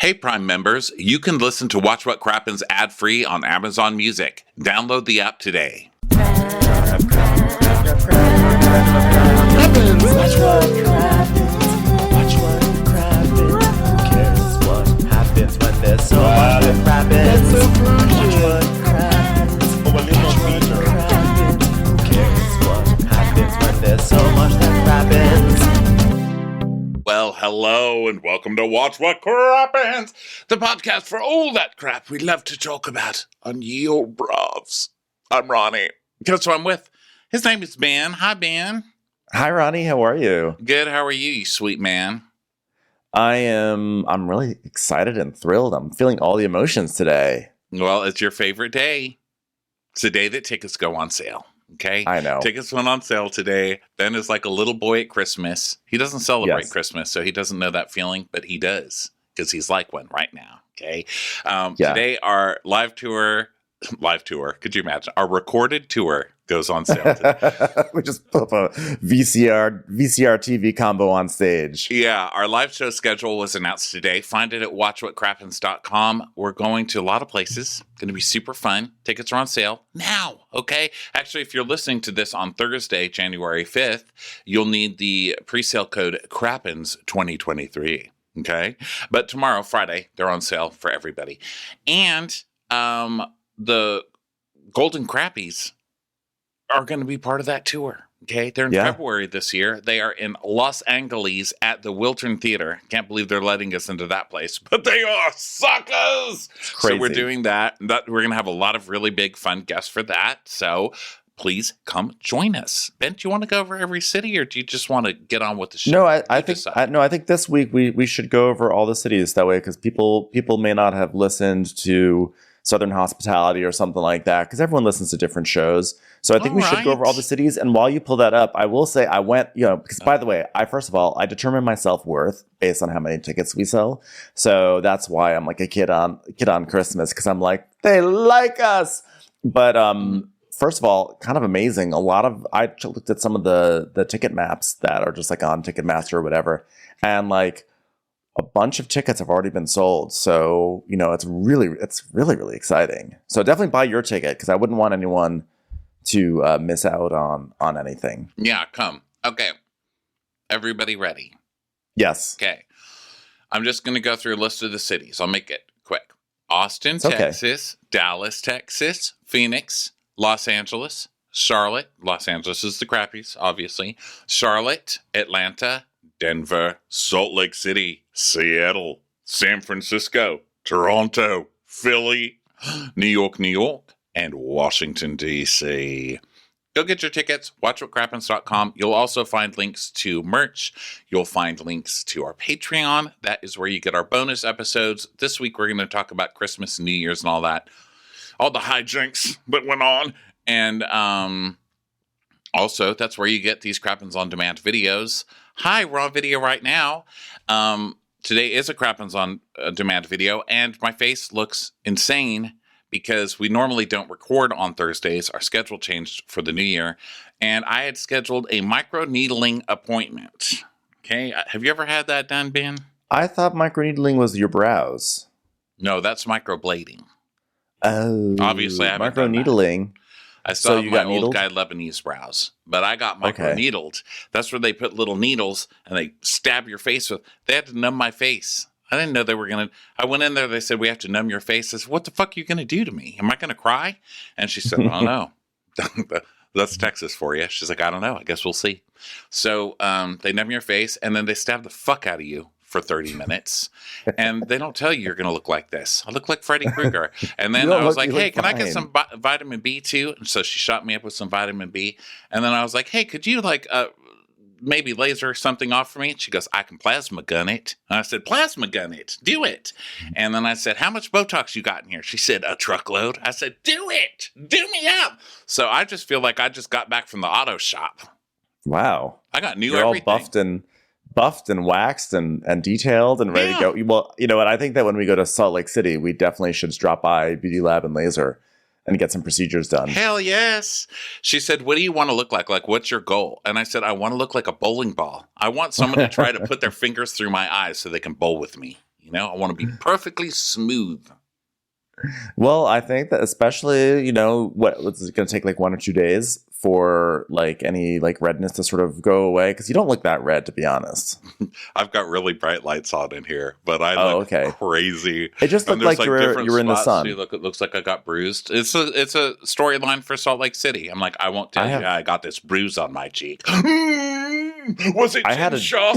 Hey, Prime members, you can listen to Watch What Crappens ad-free on Amazon Music. Download the app today. Crappens, watch what crappens, watch what crappens. Who cares what happens when there's so much that crappens? Watch what crappens, watch what crappens. Who cares what happens when there's so much that crappens? Well, hello and welcome to Watch What Crappens, the podcast for all that crap we love to talk about on Ye Olde Bravs. I'm Ronnie. Guess who I'm with? His name is Ben. Hi, Ben. Hi, Ronnie. How are you? Good. How are you, you sweet man? I'm really excited and thrilled. I'm feeling all the emotions today. Well, it's your favorite day. It's the day that tickets go on sale. Okay? I know. Tickets went on sale today. Ben is like a little boy at Christmas. He doesn't celebrate Yes. Christmas, so he doesn't know that feeling, but he does because he's like one right now. Okay? Yeah. Today, our live tour, could you imagine? Our recorded tour goes on sale today. We just put up a VCR TV combo on stage. Yeah, our live show schedule was announced today. Find it at watchwhatcrappens.com. We're going to a lot of places. Going to be super fun. Tickets are on sale now, okay? Actually, if you're listening to this on Thursday, January 5th, you'll need the pre-sale code Crappens 2023, okay? But tomorrow, Friday, they're on sale for everybody. And the Golden Crappies are going to be part of that tour. Okay, they're in February this year. They are in Los Angeles at the Wiltern Theater. Can't believe they're letting us into that place, but they are suckers. Crazy. So we're doing that. We're going to have a lot of really big, fun guests for that. So please come join us. Ben, do you want to go over every city, or do you just want to get on with the show? No, I think this week we should go over all the cities that way, because people may not have listened to Southern Hospitality or something like that, because everyone listens to different shows. So I think we should go over all the cities. And while you pull that up, I will say I went, because by the way, first of all, I determine my self-worth based on how many tickets we sell. So that's why I'm like a kid on Christmas, because I'm like, they like us. But first of all, kind of amazing. I looked at some of the ticket maps that are just like on Ticketmaster or whatever, and like a bunch of tickets have already been sold. So, it's really, really exciting. So definitely buy your ticket, because I wouldn't want anyone to miss out on anything. Yeah, come. Okay. Everybody ready? Yes. Okay. I'm just going to go through a list of the cities. I'll make it quick. Austin, Okay. Texas, Dallas, Texas, Phoenix, Los Angeles, Charlotte. Los Angeles is the crappies, obviously. Charlotte, Atlanta, Denver, Salt Lake City, Seattle, San Francisco, Toronto, Philly, New York, and Washington, D.C. Go get your tickets, watchwhatcrappens.com. You'll also find links to merch. You'll find links to our Patreon. That is where you get our bonus episodes. This week, we're going to talk about Christmas and New Year's and all that. All the hijinks that went on. And also, that's where you get these Crappens on Demand videos. Hi, we're on video right now. Today is a Crappens on Demand video, and my face looks insane because we normally don't record on Thursdays. Our schedule changed for the new year, and I had scheduled a microneedling appointment. Okay, have you ever had that done, Ben? I thought microneedling was your brows. No, that's microblading. Oh, Obviously, I haven't done that. microneedling. I still have my got old needled? guy Lebanese brows, but I got micro-needled. That's where they put little needles and they stab your face with. They had to numb my face. I didn't know they were going to. I went in there, they said, we have to numb your face. I said, what the fuck are you going to do to me? Am I going to cry? And she said, I don't know. That's Texas for you. She's like, I don't know. I guess we'll see. So they numb your face, and then they stab the fuck out of you for 30 minutes. And they don't tell you you're going to look like this. I look like Freddy Krueger. And then I was like, hey, can I get some vitamin B too? And so she shot me up with some vitamin B. And then I was like, hey, could you maybe laser something off for me? And she goes, I can plasma gun it. And I said, plasma gun it. Do it. And then I said, how much Botox you got in here? She said, a truckload. I said, do it. Do me up. So I just feel like I just got back from the auto shop. Wow. I got new You're everything. all buffed and waxed and detailed and ready to go. Well, you know what? I think that when we go to Salt Lake City, we definitely should drop by Beauty Lab and Laser and get some procedures done. Hell yes. She said, what do you want to look like? Like, what's your goal? And I said, I want to look like a bowling ball. I want someone to try to put their fingers through my eyes so they can bowl with me. You know, I want to be perfectly smooth. Well, I think that especially, what's it going to take like 1 or 2 days for like any like redness to sort of go away? Because you don't look that red, to be honest. I've got really bright lights on in here, but I look crazy. It just looked like you were in the sun. It looks like I got bruised. It's a storyline for Salt Lake City. I'm like, I won't tell you I got this bruise on my cheek. Was it Jen Shah?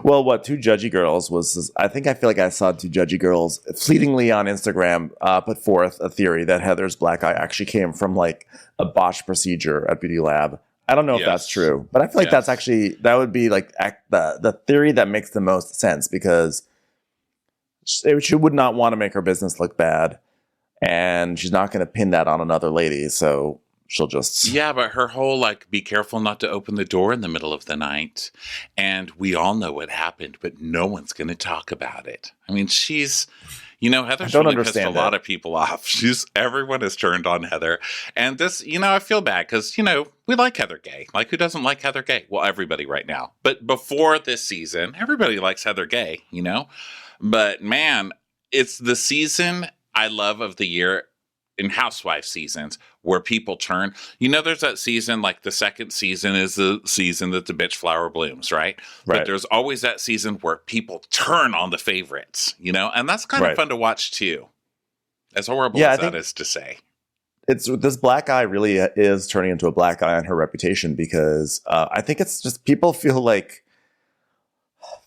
Well, what Two Judgy Girls was, I feel like I saw Two Judgy Girls fleetingly on Instagram put forth a theory that Heather's black eye actually came from like a botched procedure at Beauty Lab. I don't know if that's true, but I feel like that would be like the theory that makes the most sense, because she would not want to make her business look bad, and she's not going to pin that on another lady, so she'll just... Yeah, but her whole, like, be careful not to open the door in the middle of the night. And we all know what happened, but no one's going to talk about it. I mean, she's... Heather's really pissed a lot of people off. Everyone has turned on Heather. And this, I feel bad because, we like Heather Gay. Like, who doesn't like Heather Gay? Well, everybody right now. But before this season, everybody likes Heather Gay, But, man, it's the season I love of the year in Housewives seasons where people turn. There's that season, like the second season is the season that the bitch flower blooms, right? But there's always that season where people turn on the favorites, and that's kind of fun to watch too. As horrible as that is to say. This black eye really is turning into a black eye on her reputation, because I think it's just people feel like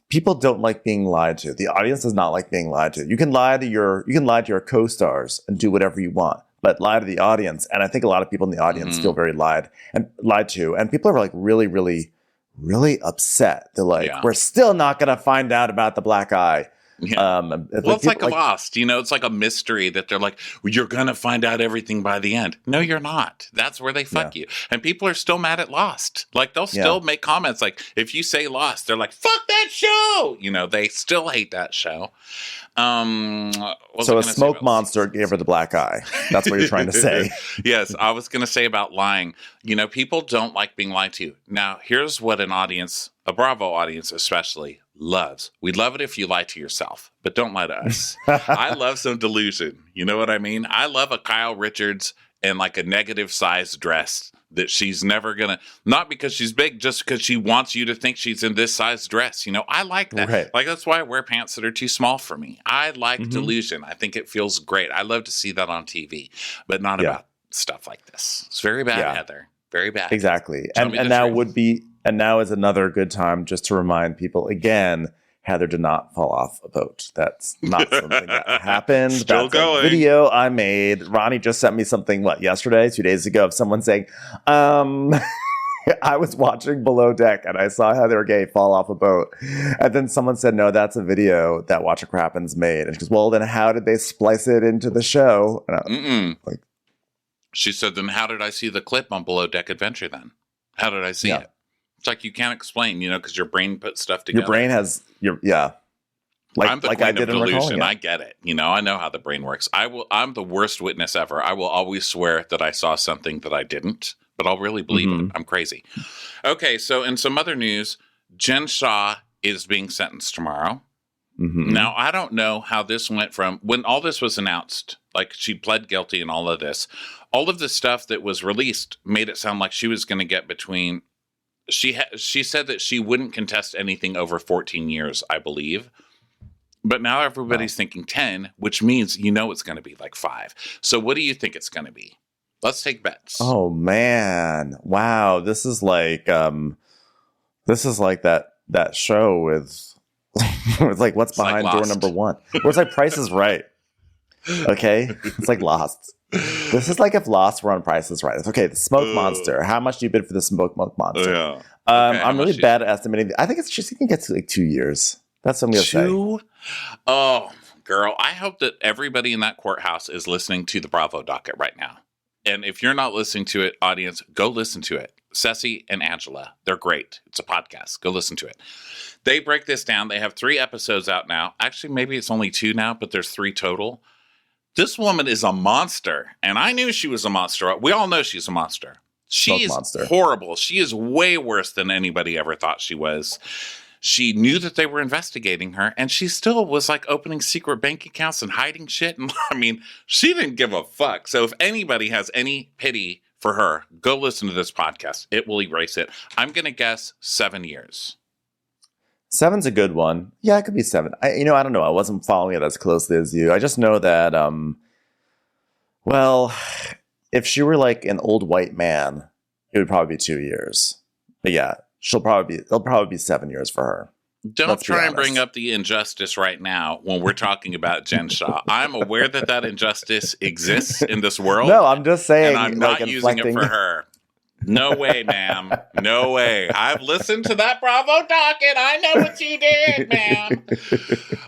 people don't like being lied to. The audience does not like being lied to. You can lie to your co-stars and do whatever you want, but lie to the audience. And I think a lot of people in the audience feel very lied to. And people are like really, really, really upset. They're like, we're still not going to find out about the black eye. Yeah. It's like Lost, it's like a mystery that they're like, well, you're going to find out everything by the end. No, you're not. That's where they fuck you. And people are still mad at Lost. Like, they'll still make comments. Like, if you say Lost, they're like, fuck that show. They still hate that show. So a smoke monster gave her the black eye. That's what you're trying to say. Yes, I was going to say about lying. People don't like being lied to. Now, here's what an audience, a Bravo audience especially, loves. We love it if you lie to yourself, but don't lie to us. I love some delusion. You know what I mean? I love a Kyle Richards in like a negative size dress that she's never gonna, not because she's big, just because she wants you to think she's in this size dress. I like that. Right. Like, that's why I wear pants that are too small for me. I like delusion. I think it feels great. I love to see that on TV, but not about stuff like this. It's very bad, Heather. Very bad. Exactly. And now is another good time just to remind people again, Heather did not fall off a boat. That's not something that happened. Still That's going. A video I made. Ronnie just sent me something, yesterday, 2 days ago, of someone saying, I was watching Below Deck and I saw Heather Gay fall off a boat. And then someone said, no, that's a video that Watch Crappens made. And she goes, well, then how did they splice it into the show? And she said, then how did I see the clip on Below Deck Adventure then? How did I see it? It's like you can't explain, because your brain puts stuff together. Your brain has I'm the queen of delusion. I get it. I know how the brain works. I'm the worst witness ever. I will always swear that I saw something that I didn't, but I'll really believe it. I'm crazy. Okay, so in some other news, Jen Shah is being sentenced tomorrow. Now, I don't know how this went from when all this was announced, like she pled guilty and all of this. All of the stuff that was released made it sound like she was going to get between... She said that she wouldn't contest anything over 14 years, I believe. But now everybody's thinking 10, which means it's going to be like 5. So what do you think it's going to be? Let's take bets. Oh man. Wow. This is like that show with it's like what's behind door number 1. Or it's like Price is Right. Okay? It's like Lost. This is like if Lost were on Price is Right. It's okay, the smoke monster. How much do you bid for the smoke monster? Yeah. I'm really bad at estimating. I think she's going to get to like 2 years. That's what I'm going to say. 2? Oh, girl. I hope that everybody in that courthouse is listening to the Bravo docket right now. And if you're not listening to it, audience, go listen to it. Ceci and Angela, they're great. It's a podcast. Go listen to it. They break this down. They have 3 episodes out now. Actually, maybe it's only 2 now, but there's 3 total. This woman is a monster, and I knew she was a monster. We all know she's a monster. She's horrible. She is way worse than anybody ever thought she was. She knew that they were investigating her, and she still was like opening secret bank accounts and hiding shit. And I mean, she didn't give a fuck. So if anybody has any pity for her, go listen to this podcast. It will erase it. I'm going to guess 7 years. 7's a good one. Yeah, it could be 7. I don't know. I wasn't following it as closely as you. I just know that, well, if she were like an old white man, it would probably be 2 years. But yeah, it'll probably be 7 years for her. Don't try and bring up the injustice right now when we're talking about Jen Shah. I'm aware that injustice exists in this world. No, I'm just saying. And I'm not using it for her. No way, ma'am. No way. I've listened to that Bravo docket. I know what you did, ma'am.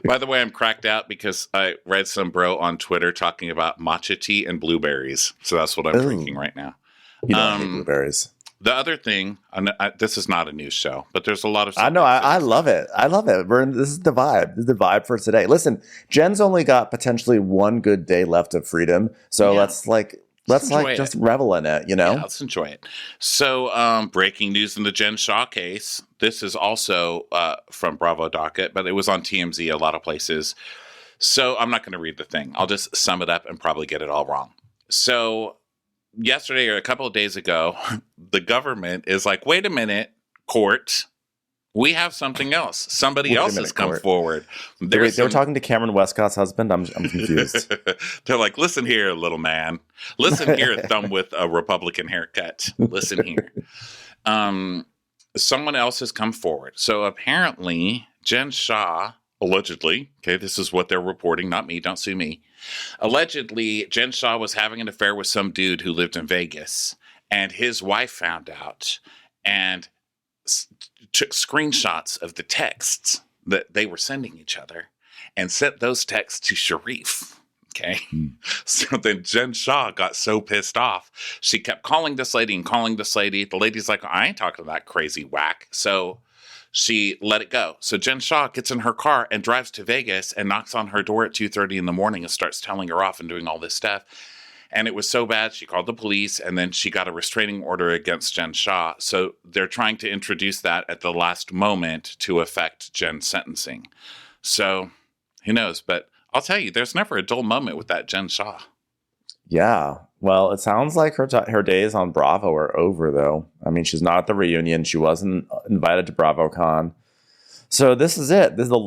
By the way, I'm cracked out because I read some bro on Twitter talking about matcha tea and blueberries. So that's what I'm drinking right now. You don't hate blueberries. The other thing, this is not a news show, but there's a lot of... I know. I love it. I love it. This is the vibe. This is the vibe for today. Listen, Jen's only got potentially one good day left of freedom. So let's just revel in it, Yeah, let's enjoy it. So, breaking news in the Jen Shah case. This is also from Bravo Docket, but it was on TMZ, a lot of places. So, I'm not going to read the thing. I'll just sum it up and probably get it all wrong. So, yesterday or a couple of days ago, the government is like, wait a minute, court. We have something else. Somebody else has come forward. They were talking to Cameron Westcott's husband? I'm confused. They're like, listen here, little man. Listen here, thumb with a Republican haircut. Listen here. Someone else has come forward. So apparently, Jen Shah, allegedly, okay, this is what they're reporting, not me, don't sue me. Allegedly, Jen Shah was having an affair with some dude who lived in Vegas. And his wife found out and took screenshots of the texts that they were sending each other and sent those texts to Sharif. Okay. So then Jen Shah got so pissed off. She kept calling this lady and calling this lady. The lady's like, I ain't talking to that crazy whack. So she let it go. So Jen Shah gets in her car and drives to Vegas and knocks on her door at 2:30 in the morning and starts telling her off and doing all this stuff. And it was so bad, she called the police, and then she got a restraining order against Jen Shah. So they're trying to introduce that at the last moment to affect Jen's sentencing. So who knows? But I'll tell you, there's never a dull moment with that Jen Shah. Yeah. Well, it sounds like her days on Bravo are over, though. I mean, she's not at the reunion. She wasn't invited to BravoCon. So this is it. This is the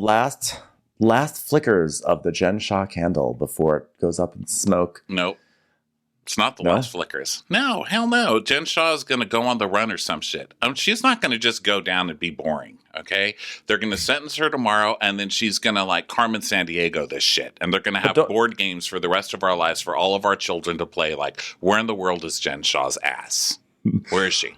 last flickers of the Jen Shah candle before it goes up in smoke. Nope. It's not the last flickers. No, hell no. Jen Shah is going to go on the run or some shit. She's not going to just go down and be boring, okay? They're going to sentence her tomorrow, and then she's going to, like, Carmen Sandiego this shit. And they're going to have board games for the rest of our lives for all of our children to play, like, where in the world is Jen Shah's ass? Where is she?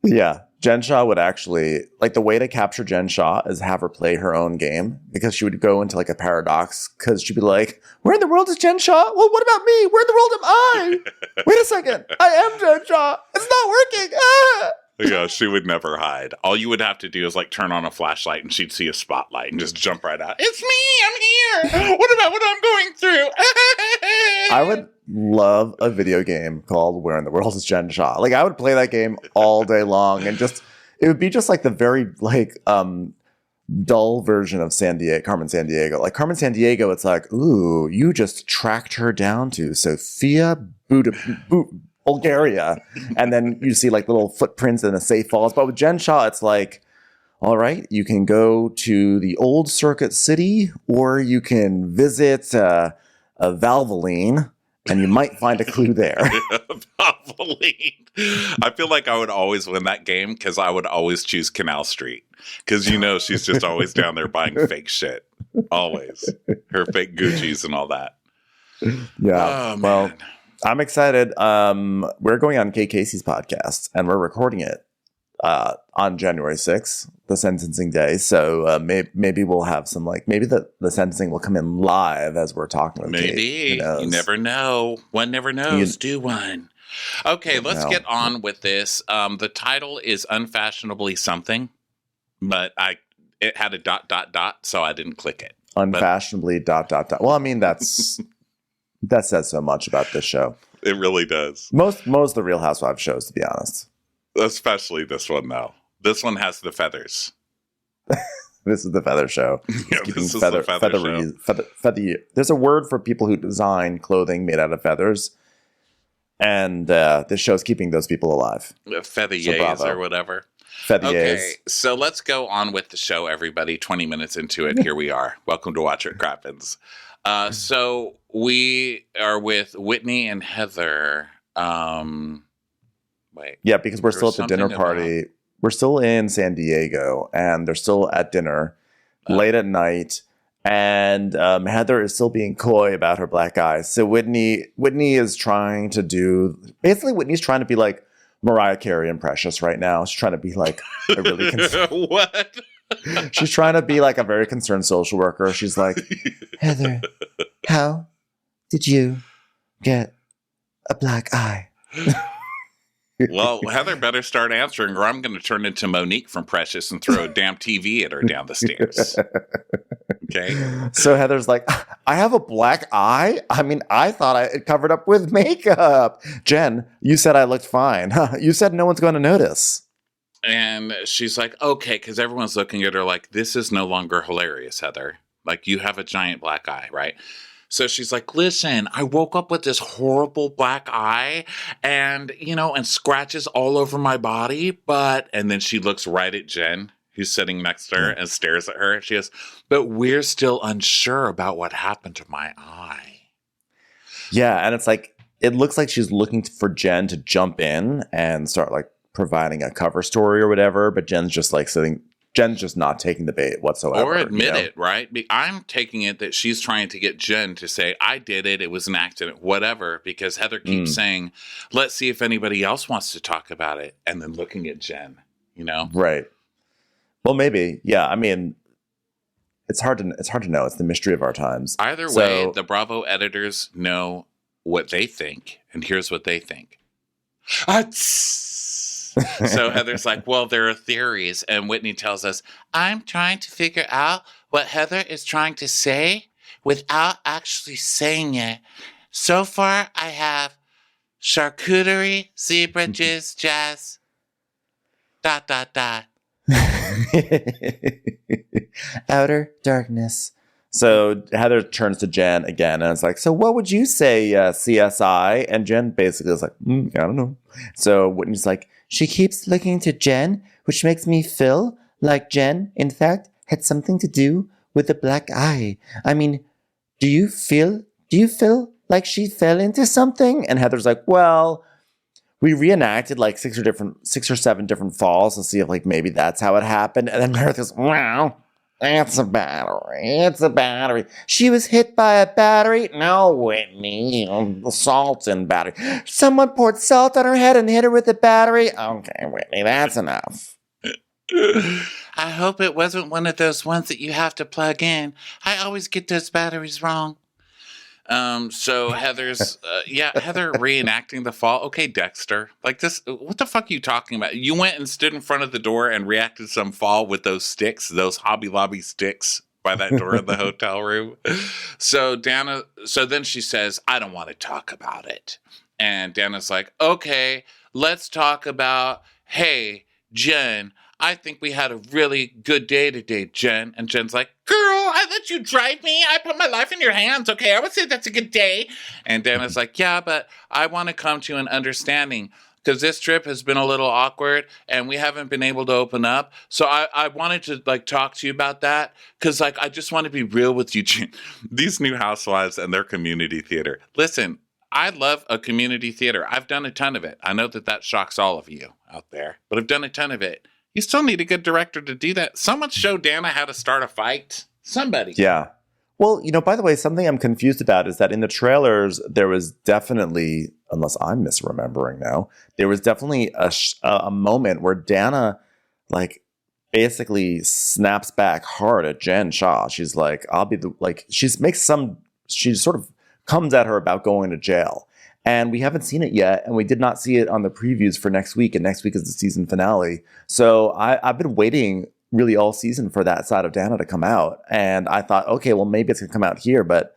Yeah. Jen Shah would actually, like, the way to capture Jen Shah is have her play her own game, because she would go into like a paradox, because she'd be like, where in the world is Jen Shah? Well, what about me? Where in the world am I? Wait a second. I am Jen Shah. It's not working. Ah! Yeah, she would never hide. All you would have to do is like turn on a flashlight and she'd see a spotlight and just jump right out. It's me. I'm here. What about what I'm going through? I would love a video game called Where in the World is Jen Shah? Like, I would play that game all day long, and it would be just like the very like dull version of Carmen Sandiego. Like Carmen Sandiego, it's like, ooh, you just tracked her down to Sofia, Bulgaria, and then you see like little footprints in a safe falls. But with Jen Shah, it's like, all right, you can go to the old Circuit City, or you can visit a Valvoline, and you might find a clue there. Valvoline. I feel like I would always win that game because I would always choose Canal Street. Because, she's just always down there buying fake shit. Always. Her fake Gucci's and all that. Yeah. Oh, well, I'm excited. We're going on Kay Casey's podcast, and we're recording it on January 6th, the sentencing day. So maybe we'll have some, like, maybe the sentencing will come in live as we're talking with Maybe. Kate. You never know. One never knows. Do one. Okay, let's get on with this. The title is Unfashionably Something, but it had a ... so I didn't click it. Unfashionably ... Well, I mean, that says so much about this show. It really does. Most of the Real Housewives shows, to be honest. Especially this one, though. This one has the feathers. This is the feather show. Yeah, this is the feather show. There's a word for people who design clothing made out of feathers. And this show's keeping those people alive. Feathiers or whatever. Feathiers. Okay, so let's go on with the show, everybody. 20 minutes into it, here we are. Welcome to Watch It Crappens. So we are with Whitney and Heather. Wait. Yeah, because we're still at the dinner party. We're still in San Diego, and they're still at dinner late at night. And Heather is still being coy about her black eyes. So Whitney is trying to do... Basically, Whitney's trying to be like Mariah Carey and Precious right now. She's trying to be like a really... What? She's trying to be like a very concerned social worker. She's like, Heather, how did you get a black eye? Well, Heather better start answering, or I'm going to turn into Monique from Precious and throw a damn TV at her down the stairs. Okay. So Heather's like, I have a black eye? I mean, I thought I covered up with makeup. Jen, you said I looked fine. You said no one's going to notice. And she's like, okay, because everyone's looking at her like, this is no longer hilarious, Heather. Like, you have a giant black eye, right? So she's like, listen, I woke up with this horrible black eye and, and scratches all over my body. And then she looks right at Jen, who's sitting next to her, and stares at her. She goes, but we're still unsure about what happened to my eye. Yeah. And it's like, it looks like she's looking for Jen to jump in and start like providing a cover story or whatever. But Jen's just like Jen's just not taking the bait whatsoever. Or admit it, right? I'm taking it that she's trying to get Jen to say, I did it, it was an accident, whatever, because Heather keeps saying, let's see if anybody else wants to talk about it, and then looking at Jen, Right. Well, maybe. Yeah, I mean, it's hard to know. It's the mystery of our times. Either way, the Bravo editors know what they think, and here's what they think. So Heather's like, well, there are theories. And Whitney tells us, I'm trying to figure out what Heather is trying to say without actually saying it. So far, I have charcuterie, zebra jizz, jazz, ... Outer darkness. So Heather turns to Jen again and it's like, so what would you say, CSI? And Jen basically is like, I don't know. So Whitney's like, she keeps looking to Jen, which makes me feel like Jen, in fact, had something to do with the black eye. I mean, do you feel like she fell into something? And Heather's like, well, we reenacted like 6 or 7 different falls to see if like maybe that's how it happened. And then Meredith goes, wow. It's a battery. She was hit by a battery? No, Whitney. The salt in battery. Someone poured salt on her head and hit her with a battery? Okay, Whitney, that's enough. I hope it wasn't one of those ones that you have to plug in. I always get those batteries wrong. So Heather's, Heather reenacting the fall. Okay, Dexter, like this, what the fuck are you talking about? You went and stood in front of the door and reacted some fall with those sticks, those Hobby Lobby sticks by that door in the hotel room. So then she says, I don't want to talk about it. And Dana's like, okay, let's talk about, hey, Jen, I think we had a really good day today, Jen. And Jen's like, girl, I let you drive me. I put my life in your hands. Okay, I would say that's a good day. And Dana's like, yeah, but I want to come to an understanding because this trip has been a little awkward and we haven't been able to open up. So I wanted to like talk to you about that because like I just want to be real with you, Jen. These new housewives and their community theater. Listen, I love a community theater. I've done a ton of it. I know that shocks all of you out there, but I've done a ton of it. You still need a good director to do that. Someone show Dana how to start a fight. Somebody. Yeah. Well, by the way, something I'm confused about is that in the trailers, there was definitely, unless I'm misremembering now, there was definitely a moment where Dana, like, basically snaps back hard at Jen Shah. She's like, she sort of comes at her about going to jail. And we haven't seen it yet, and we did not see it on the previews for next week, and next week is the season finale. So I've been waiting really all season for that side of Dana to come out, and I thought, okay, well maybe it's gonna come out here, but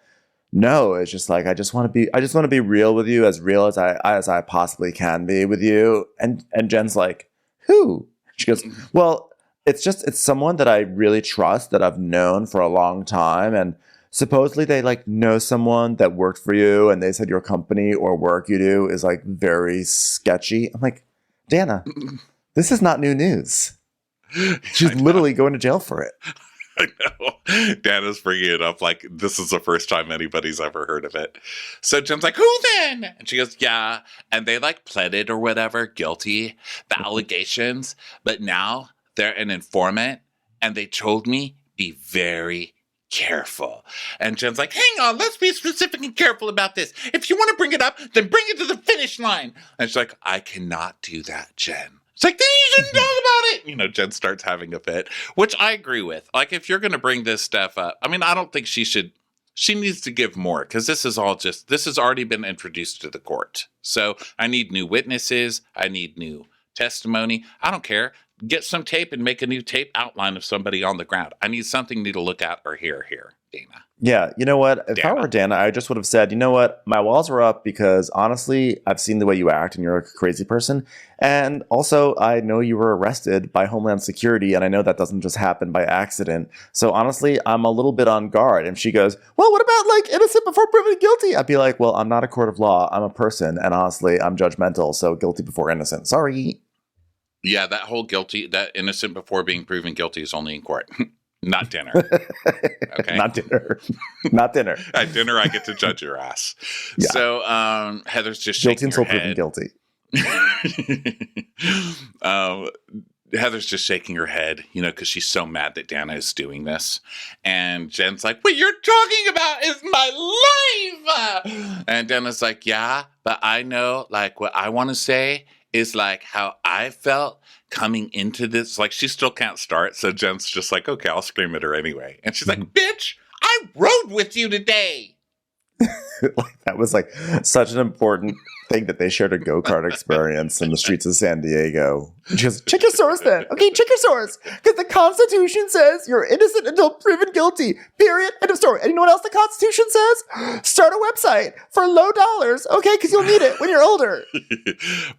no, it's just like I just want to be real with you, as real as I possibly can be with you. And Jen's like, who? She goes, well, it's someone that I really trust, that I've known for a long time. And supposedly they like know someone that worked for you, and they said your company or work you do is like very sketchy. I'm like, Dana, this is not new news. She's literally going to jail for it. I know. Dana's bringing it up like this is the first time anybody's ever heard of it. So Jen's like, who then? And she goes, yeah. And they like pleaded or whatever, guilty, the allegations. But now they're an informant, and they told me be very careful. And Jen's like, hang on, let's be specific and careful about this. If you want to bring it up, then bring it to the finish line. And she's like, I cannot do that, Jen. It's like, then you shouldn't talk about it. Jen starts having a fit, which I agree with. Like, if you're going to bring this stuff up, I mean, I don't think she needs to give more, because this has already been introduced to the court. So I need new witnesses. I need new testimony. I don't care. Get some tape and make a new tape outline of somebody on the ground. I need something new to look at or hear here, Dana. Yeah, you know what? If I were Dana, I just would have said, you know what? My walls are up because honestly, I've seen the way you act and you're a crazy person. And also, I know you were arrested by Homeland Security, and I know that doesn't just happen by accident. So honestly, I'm a little bit on guard. And she goes, well, what about like innocent before proven guilty? I'd be like, well, I'm not a court of law. I'm a person. And honestly, I'm judgmental. So guilty before innocent. Sorry. Yeah, that innocent before being proven guilty is only in court. Not dinner. Okay. Not dinner. Not dinner. At dinner, I get to judge your ass. Yeah. So Heather's just guilty shaking her until proven guilty. Heather's just shaking her head, because she's so mad that Dana is doing this. And Jen's like, what you're talking about is my life. And Dana's like, yeah, but I know, like, what I want to say is like how I felt coming into this. Like, she still can't start. So Jen's just like, okay, I'll scream at her anyway. And she's like, bitch, I rode with you today. Like, that was like such an important thing that they shared a go-kart experience in the streets of San Diego. And she goes, check your source then. Okay, check your source. Because the Constitution says you're innocent until proven guilty. Period. End of story. And you know what else the Constitution says? Start a website for low dollars. Okay, because you'll need it when you're older.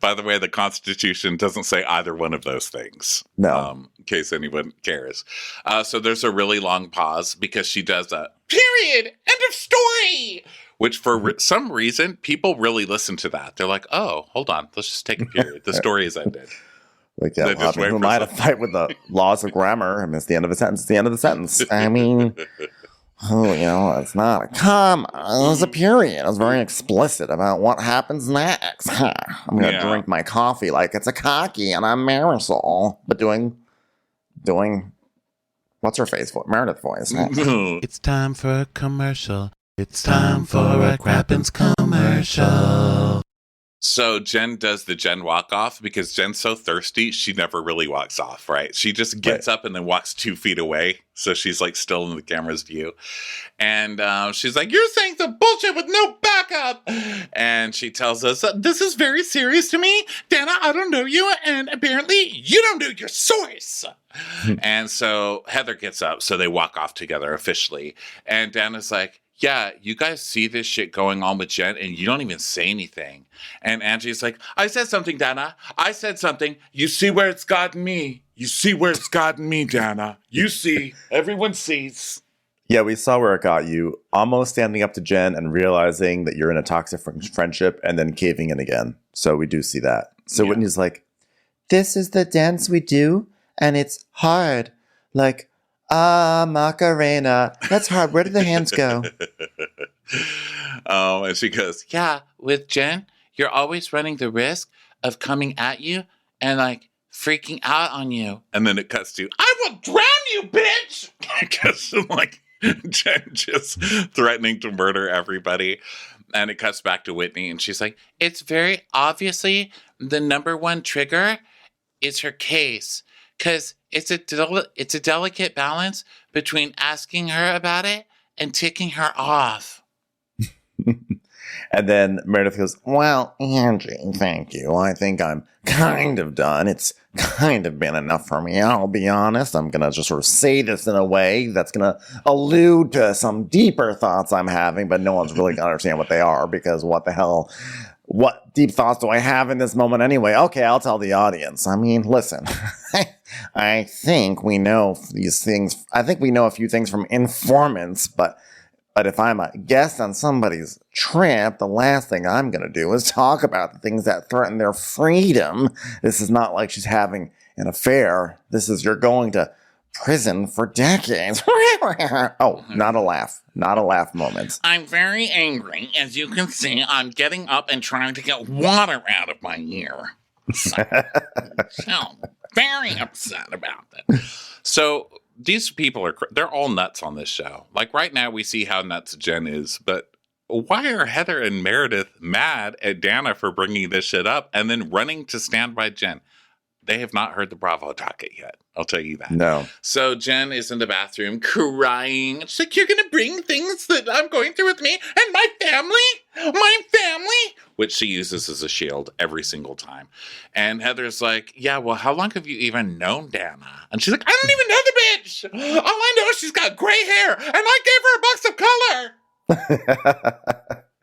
By the way, the Constitution doesn't say either one of those things. No. In case anyone cares. So there's a really long pause because she does a period. End of story. Which for some reason, people really listen to that. They're like, oh, hold on. Let's just take a period. The story is ended. Like, yeah, well, who am I to fight with the laws of grammar? I mean, it's the end of a sentence. It's the end of the sentence. I mean, it's not a comma. It's a period. It was very explicit about what happens next. I'm going to drink my coffee like it's a cocky and I'm Marisol. But doing what's her face voice? Meredith voice. It's time for a commercial. It's time for a Crappens commercial. So Jen does the Jen walk off because Jen's so thirsty, she never really walks off, right? She just gets up and then walks 2 feet away. So she's like still in the camera's view. And she's like, you're saying some bullshit with no backup. And she tells us, this is very serious to me. Dana, I don't know you. And apparently you don't know your source. And so Heather gets up. So they walk off together officially. And Dana's like, yeah, you guys see this shit going on with Jen and you don't even say anything. And Angie's like, I said something, Dana. I said something. You see where it's gotten me. You see where it's gotten me, Dana. You see. Everyone sees. Yeah, we saw where it got you. Almost standing up to Jen and realizing that you're in a toxic friendship and then caving in again. So we do see that. So Whitney's like, this is the dance we do and it's hard. Like, Macarena. That's hard. Where did the hands go? And she goes, yeah, with Jen, you're always running the risk of coming at you and like freaking out on you. And then it cuts to, I will drown you, bitch! Because like Jen just threatening to murder everybody. And it cuts back to Whitney and she's like, it's very obviously the number one trigger is her case. Because it's a delicate balance between asking her about it and ticking her off. And then Meredith goes, well, Angie, thank you. I think I'm kind of done. It's kind of been enough for me. I'll be honest. I'm going to just sort of say this in a way that's going to allude to some deeper thoughts I'm having, but no one's really going to understand what they are because what the hell... what deep thoughts do I have in this moment anyway? Okay, I'll tell the audience. I mean, listen, I think we know these things. I think we know a few things from informants, but if I'm a guest on somebody's trip, the last thing I'm going to do is talk about the things that threaten their freedom. This is not like she's having an affair. This is you're going to prison for decades. Oh, not a laugh. Not a laugh moment. I'm very angry. As you can see, I'm getting up and trying to get water out of my ear. So very upset about that. So these people they're all nuts on this show. Like right now we see how nuts Jen is, but why are Heather and Meredith mad at Dana for bringing this shit up and then running to stand by Jen? They have not heard the Bravo docket yet. I'll tell you that. No. So Jen is in the bathroom crying. She's like, you're going to bring things that I'm going through with me and my family? My family? Which she uses as a shield every single time. And Heather's like, yeah, well, how long have you even known Dana? And she's like, I don't even know the bitch. All I know is she's got gray hair and I gave her a box of color.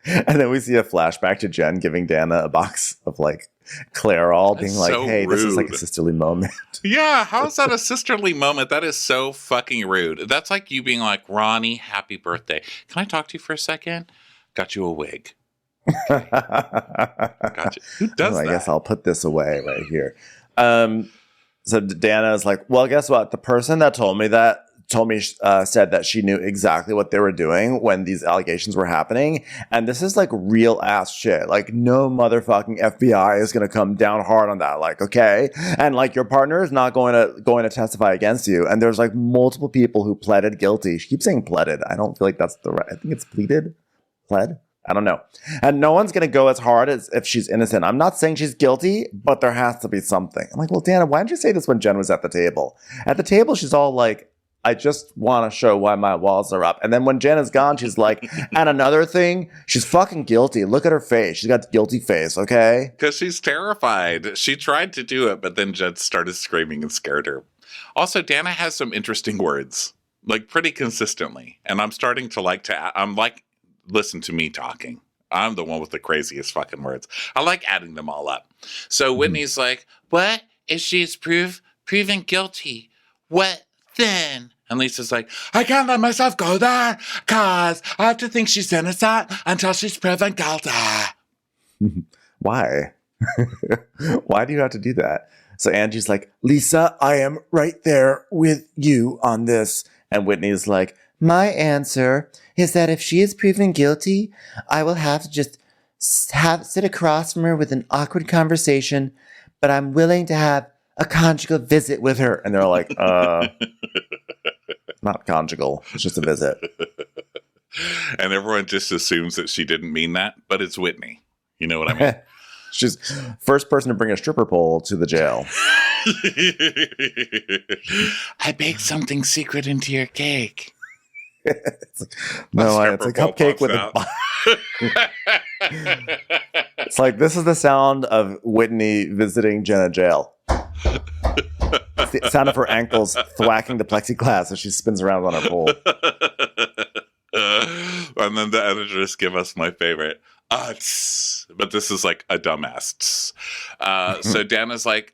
And then we see a flashback to Jen giving Dana a box of like Clairol, being like, so hey, rude. This is like a sisterly moment. Yeah, how is that a sisterly moment? That is so fucking rude. That's like you being like, Ronnie, happy birthday. Can I talk to you for a second? Got you a wig. Okay. Gotcha. Who does that? I guess I'll put this away right here. So Dana is like, well, guess what? The person that said that she knew exactly what they were doing when these allegations were happening. And this is like real ass shit. Like no motherfucking FBI is going to come down hard on that. Like, okay. And like your partner is not going to testify against you. And there's like multiple people who pleaded guilty. She keeps saying pleaded. I don't feel like that's the right. I think it's pleaded. Pled. I don't know. And no one's going to go as hard as if she's innocent. I'm not saying she's guilty, but there has to be something. I'm like, well, Dana, why didn't you say this when Jen was at the table? At the table, she's all like, I just want to show why my walls are up. And then when Jen is gone, she's like, and another thing, she's fucking guilty. Look at her face. She's got the guilty face, okay? Because she's terrified. She tried to do it, but then Jen started screaming and scared her. Also, Dana has some interesting words, like pretty consistently. And I'm starting to I'm like, listen to me talking. I'm the one with the craziest fucking words. I like adding them all up. So Whitney's like, what if she's proven guilty? What then? And Lisa's like, I can't let myself go there because I have to think she's innocent until she's proven guilty. Why? Why do you have to do that? So Angie's like, Lisa, I am right there with you on this. And Whitney's like, my answer is that if she is proven guilty, I will have to just sit across from her with an awkward conversation, but I'm willing to have a conjugal visit with her. And they're like, not conjugal. It's just a visit. And everyone just assumes that she didn't mean that, but it's Whitney. You know what I mean? She's first person to bring a stripper pole to the jail. I baked something secret into your cake. It's like, no, it's a cupcake with a... It's like, this is the sound of Whitney visiting Jenna jail. It's the sound of her ankles thwacking the plexiglass as she spins around on her pole. And then the editors give us my favorite. But this is like a dumbass. So Dana's like,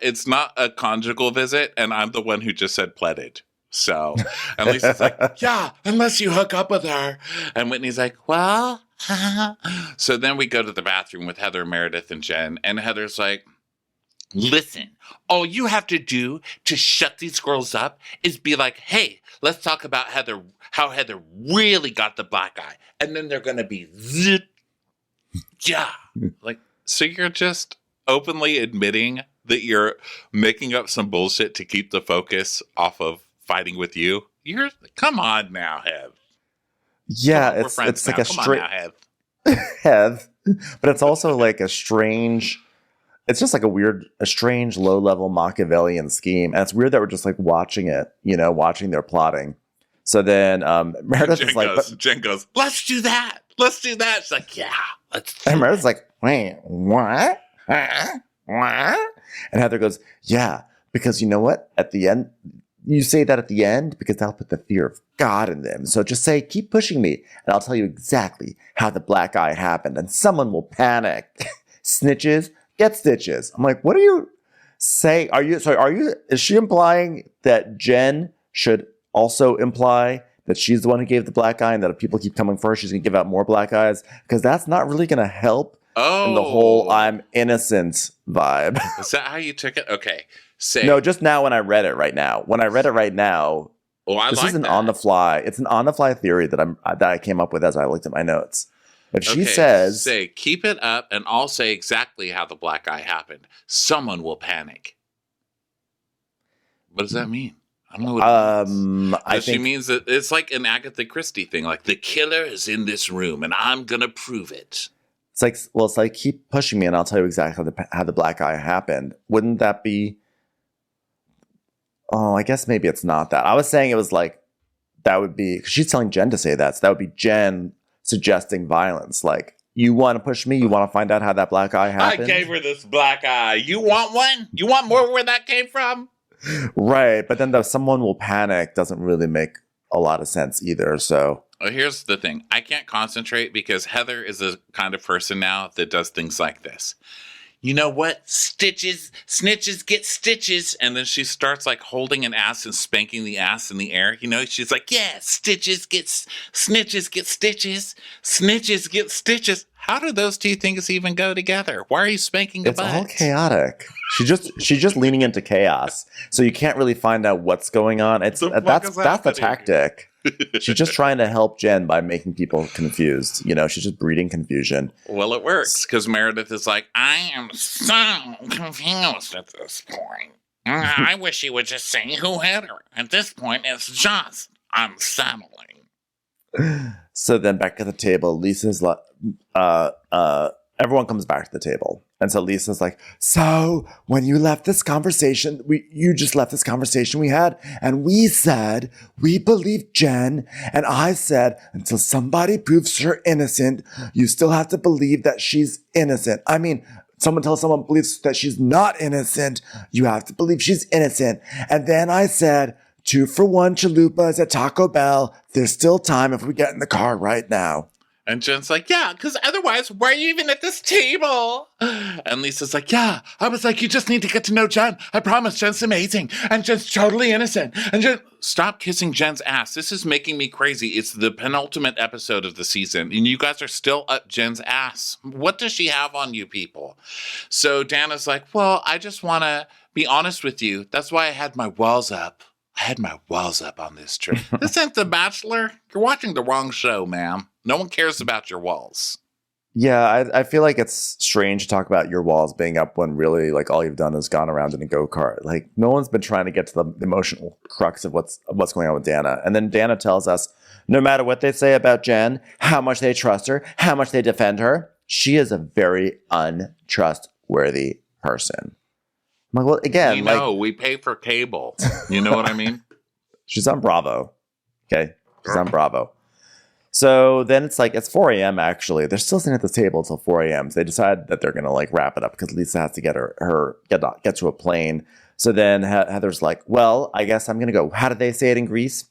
it's not a conjugal visit, and I'm the one who just said pleaded. So, and Lisa's like, yeah, unless you hook up with her. And Whitney's like, well. So then we go to the bathroom with Heather, Meredith, and Jen. And Heather's like, listen, all you have to do to shut these girls up is be like, hey, let's talk about how Heather really got the black eye. And then they're going to be zip. Yeah. Like, so you're just openly admitting that you're making up some bullshit to keep the focus off of fighting with you? Come on now, Hev. Yeah, it's like a strange Hev, but it's also like a strange. It's just like a strange low-level Machiavellian scheme, and it's weird that we're just like watching it, watching their plotting. So then Meredith is like, Jen goes, let's do that. Let's do that. She's like, yeah, let's do and Meredith's like, wait, what? What? And Heather goes, yeah, because you know what? At the end, you say that at the end because that'll put the fear of God in them. So just say, keep pushing me, and I'll tell you exactly how the black eye happened, and someone will panic. Snitches get stitches. I'm like, what are you saying? Is she implying that Jen should also imply that she's the one who gave the black eye, and that if people keep coming for her, she's going to give out more black eyes? Because that's not really going to help in the whole I'm innocent vibe. Is that how you took it? Okay. No, just now when I read it right now. When I read it right now, this is an on the fly. It's an on the fly theory that I came up with as I looked at my notes. If she says, say, keep it up, and I'll say exactly how the black eye happened, someone will panic. What does that mean? I don't know what it means. I think she means that it's like an Agatha Christie thing, like the killer is in this room and I'm gonna prove it. It's like keep pushing me and I'll tell you exactly how the black eye happened. Wouldn't that be? Oh, I guess maybe it's not that. I was saying it was like that would be. She's telling Jen to say that, so that would be Jen suggesting violence. Like, you want to push me? You want to find out how that black eye happened? I gave her this black eye. You want one? You want more where that came from? Right, but then the someone will panic doesn't really make a lot of sense either. So here's the thing. I can't concentrate because Heather is the kind of person now that does things like this. You know what? Snitches get stitches. And then she starts like holding an ass and spanking the ass in the air. You know, she's like, yeah, snitches get stitches. Snitches get stitches. How do those two things even go together? Why are you spanking the butt? It's all chaotic. She's just leaning into chaos. So you can't really find out what's going on. That's the tactic. She's just trying to help Jen by making people confused. You know, she's just breeding confusion. Well, it works because Meredith is like, I am so confused at this point. I wish he would just say who hit her. At this point, it's just unsettling. So then back at the table, Lisa's like, everyone comes back to the table. And so Lisa's like, so when you left this conversation, you just left this conversation we had, and we said, we believe Jen, and I said, until somebody proves her innocent, you still have to believe that she's innocent. I mean, someone believes that she's not innocent, you have to believe she's innocent. And then I said, 2-for-1 chalupas at Taco Bell. There's still time if we get in the car right now. And Jen's like, yeah, because otherwise, why are you even at this table? And Lisa's like, yeah, I was like, you just need to get to know Jen. I promise, Jen's amazing. And Jen's totally innocent. And Jen, stop kissing Jen's ass. This is making me crazy. It's the penultimate episode of the season. And you guys are still up Jen's ass. What does she have on you people? So Dana's like, well, I just want to be honest with you. That's why I had my walls up. I had my walls up on this trip. This ain't The Bachelor. You're watching the wrong show, ma'am. No one cares about your walls. Yeah, I feel like it's strange to talk about your walls being up when really like all you've done is gone around in a go-kart. Like no one's been trying to get to the emotional crux of what's going on with Dana. And then Dana tells us, no matter what they say about Jen, how much they trust her, how much they defend her, she is a very untrustworthy person. I'm like, well, again, we pay for cable. You know what I mean? She's on Bravo. Okay, she's on Bravo. So then it's 4 a.m. actually. They're still sitting at the table until 4 a.m. So they decide that they're gonna wrap it up because Lisa has to get get to a plane. So then Heather's like, well, I guess I'm gonna go. How did they say it in Greece?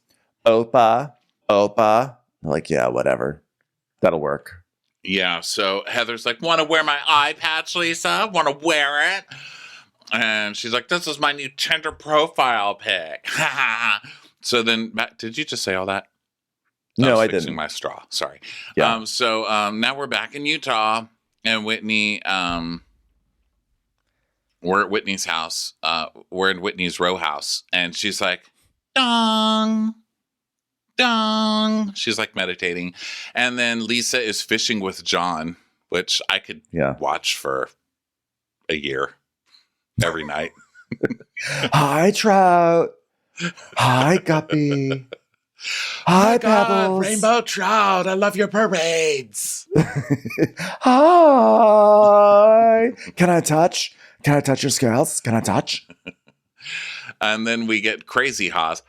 Opa. They're like, yeah, whatever. That'll work. Yeah. So Heather's like, want to wear my eye patch, Lisa? Want to wear it? And she's like, this is my new Tinder profile pic. So then, did you just say all that? No, I didn't. Fixing my straw. Sorry. Yeah. So now we're back in Utah, and Whitney, we're at Whitney's house. We're in Whitney's row house, and she's like, dong, dong. She's like meditating. And then Lisa is fishing with John, which I could watch for a year. Every night. Hi, trout. Hi, guppy. Hi, Pebbles. Rainbow trout. I love your parades. Hi. Can I touch? Can I touch your scales? Can I touch? And then we get crazy haws.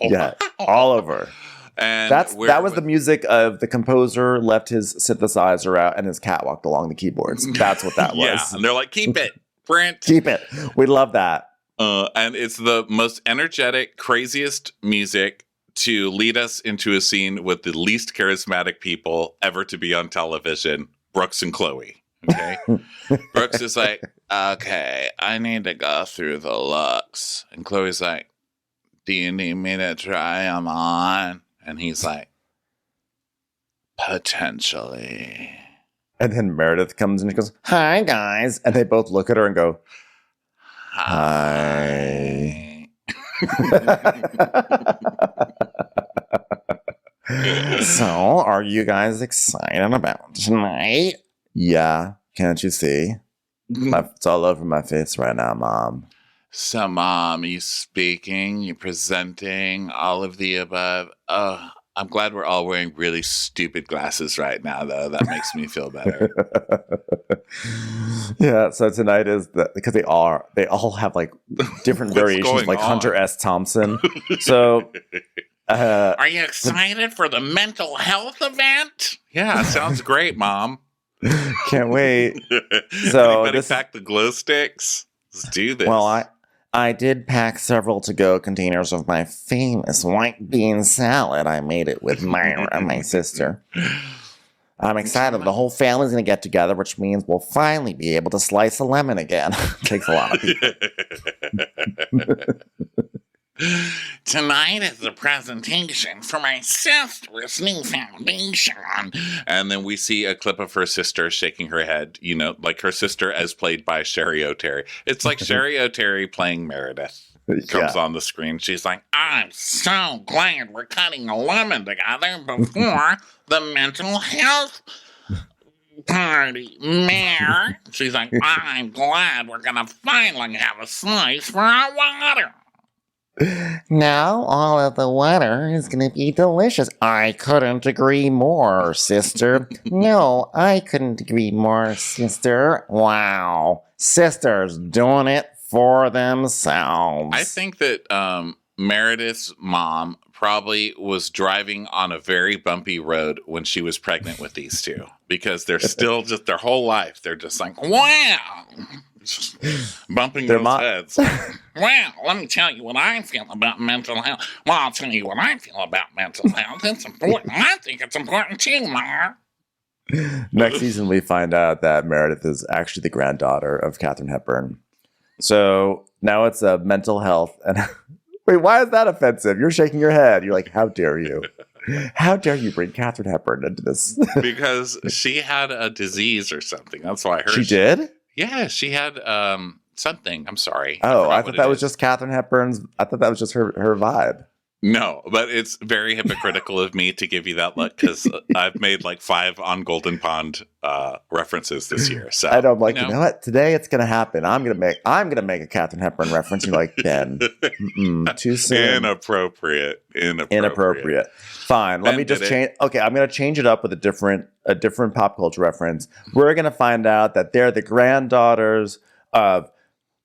Yeah, all over. And that was the music of the composer left his synthesizer out and his cat walked along the keyboards. That's what that was. Yeah, and they're like, keep it. Brent. Keep it. We love that. And it's the most energetic, craziest music to lead us into a scene with the least charismatic people ever to be on television, Brooks and Chloe. Okay? Brooks is like, okay, I need to go through the looks. And Chloe's like, do you need me to try them on? And he's like, potentially. And then Meredith comes and she goes, hi, guys. And they both look at her and go, hi. So, are you guys excited about tonight? Yeah, can't you see? It's all over my face right now, Mom. So, Mom, you speaking, you presenting, all of the above. Oh, I'm glad we're all wearing really stupid glasses right now, though. That makes me feel better. Yeah, so tonight is because they all have like different variations, like Hunter S. Thompson. So, are you excited for the mental health event? Yeah, sounds great, Mom. Can't wait. So, anybody pack the glow sticks? Let's do this. Well, I did pack several to-go containers of my famous white bean salad. I made it with Myra, my sister. I'm excited. The whole family's going to get together, which means we'll finally be able to slice a lemon again. Takes a lot of people. Tonight is the presentation for my sister's new foundation. And then we see a clip of her sister shaking her head, you know, like her sister as played by Sherry O'Terry. It's like Sherry O'Terry playing Meredith. Comes on the screen. She's like, I'm so glad we're cutting a lemon together before the mental health party, Mayor. She's like, I'm glad we're going to finally have a slice for our water. Now all of the water is going to be delicious. I couldn't agree more, sister. No, I couldn't agree more, sister. Wow. Sisters doing it for themselves. I think that Meredith's mom probably was driving on a very bumpy road when she was pregnant with these two, because they're still just their whole life. They're just like, wow. Just bumping their heads. Well, let me tell you what I feel about mental health. Well, I'll tell you what I feel about mental health. It's important. I think it's important too, Ma. Next season, we find out that Meredith is actually the granddaughter of Katharine Hepburn. So now it's a mental health. And wait, why is that offensive? You're shaking your head. You're like, how dare you? How dare you bring Katharine Hepburn into this? Because she had a disease or something. That's why she did? Yeah, she had something. I'm sorry. Oh, I thought that was just Katharine Hepburn's. I thought that was just her vibe. No, but it's very hypocritical of me to give you that look, because I've made like 5 on Golden Pond references this year. So I don't like, you know what? Today it's gonna happen. I'm gonna make a Katharine Hepburn reference. You're like, Ben, too soon. Inappropriate. Fine. Let me just change. Okay, I'm gonna change it up with a different pop culture reference. We're gonna find out that they're the granddaughters of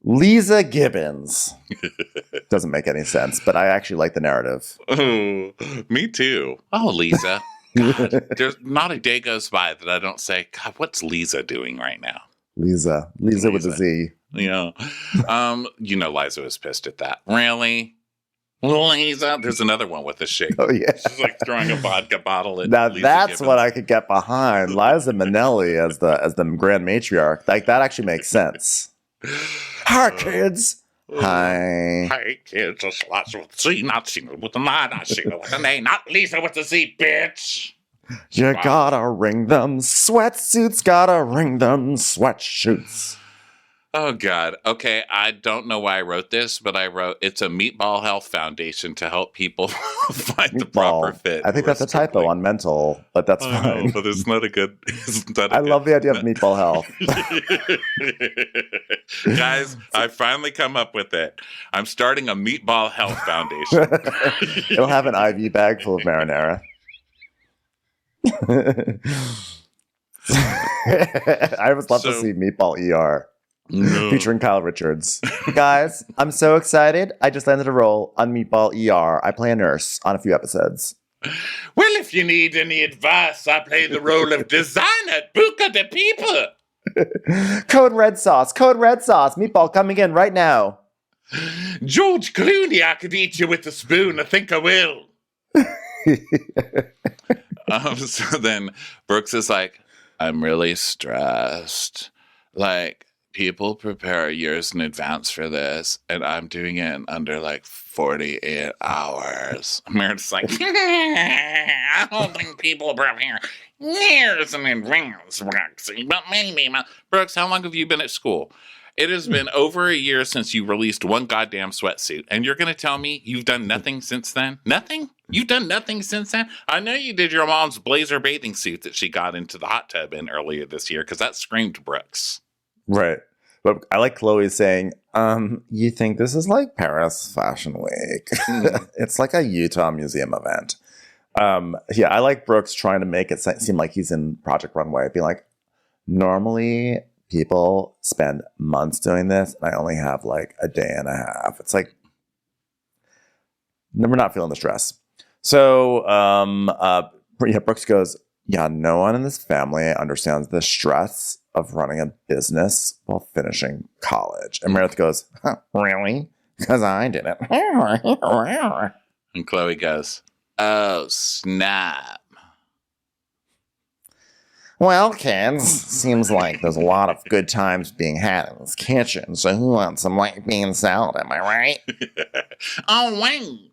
Lisa Gibbons. Doesn't make any sense, but I actually like the narrative. Oh, me too. Oh, Lisa. God, there's not a day goes by that I don't say, God, what's Lisa doing right now? Lisa with a Z. Yeah. Liza was pissed at that. Really? Lisa? There's another one with a shake. Oh, yeah. She's like throwing a vodka bottle at Now Lisa that's Gibbons. what I could get behind. Liza Minnelli as the grand matriarch. Like, that actually makes sense. Hi, kids. Hi. Hi, kids. It's Lisa with a Z, not Sheila with an I, not Sheila with an A, not Lisa with a Z, bitch. You gotta ring them sweatsuits, gotta ring them sweatshirts. Oh, God. Okay, I don't know why I wrote this, but I wrote, it's a Meatball Health Foundation to help people find the proper fit. I think that's a typo on mental, but that's fine. Know, but it's not a good... I love the idea of Meatball Health. Guys, I finally come up with it. I'm starting a Meatball Health Foundation. It'll have an IV bag full of marinara. I would love to see Meatball ER. No. Featuring Kyle Richards. Guys, I'm so excited. I just landed a role on Meatball ER. I play a nurse on a few episodes. Well, if you need any advice, I play the role of designer at Buca de People. Code red sauce. Meatball coming in right now. George Clooney, I could eat you with a spoon. I think I will. So then Brooks is like, I'm really stressed. Like, people prepare years in advance for this, and I'm doing it in under like 48 hours. Meredith's like, I don't think people prepare years in advance, Brooksy, but maybe. Brooks, how long have you been at school? It has been over a year since you released one goddamn sweatsuit, and you're going to tell me you've done nothing since then? Nothing? You've done nothing since then? I know you did your mom's blazer bathing suit that she got into the hot tub in earlier this year, because that screamed Brooks. Right. But I like Chloe saying, you think this is like Paris Fashion Week. It's like a Utah museum event. Yeah, I like Brooks trying to make it seem like he's in Project Runway. Being like, normally people spend months doing this, and I only have like a day and a half. It's like, we're not feeling the stress. So, Brooks goes, yeah, no one in this family understands the stress of running a business while finishing college. And Meredith goes, huh, really? Because I did it. And Chloe goes, oh, snap. Well, kids, seems like there's a lot of good times being had in this kitchen. So who wants some white bean salad, am I right? Oh, wait.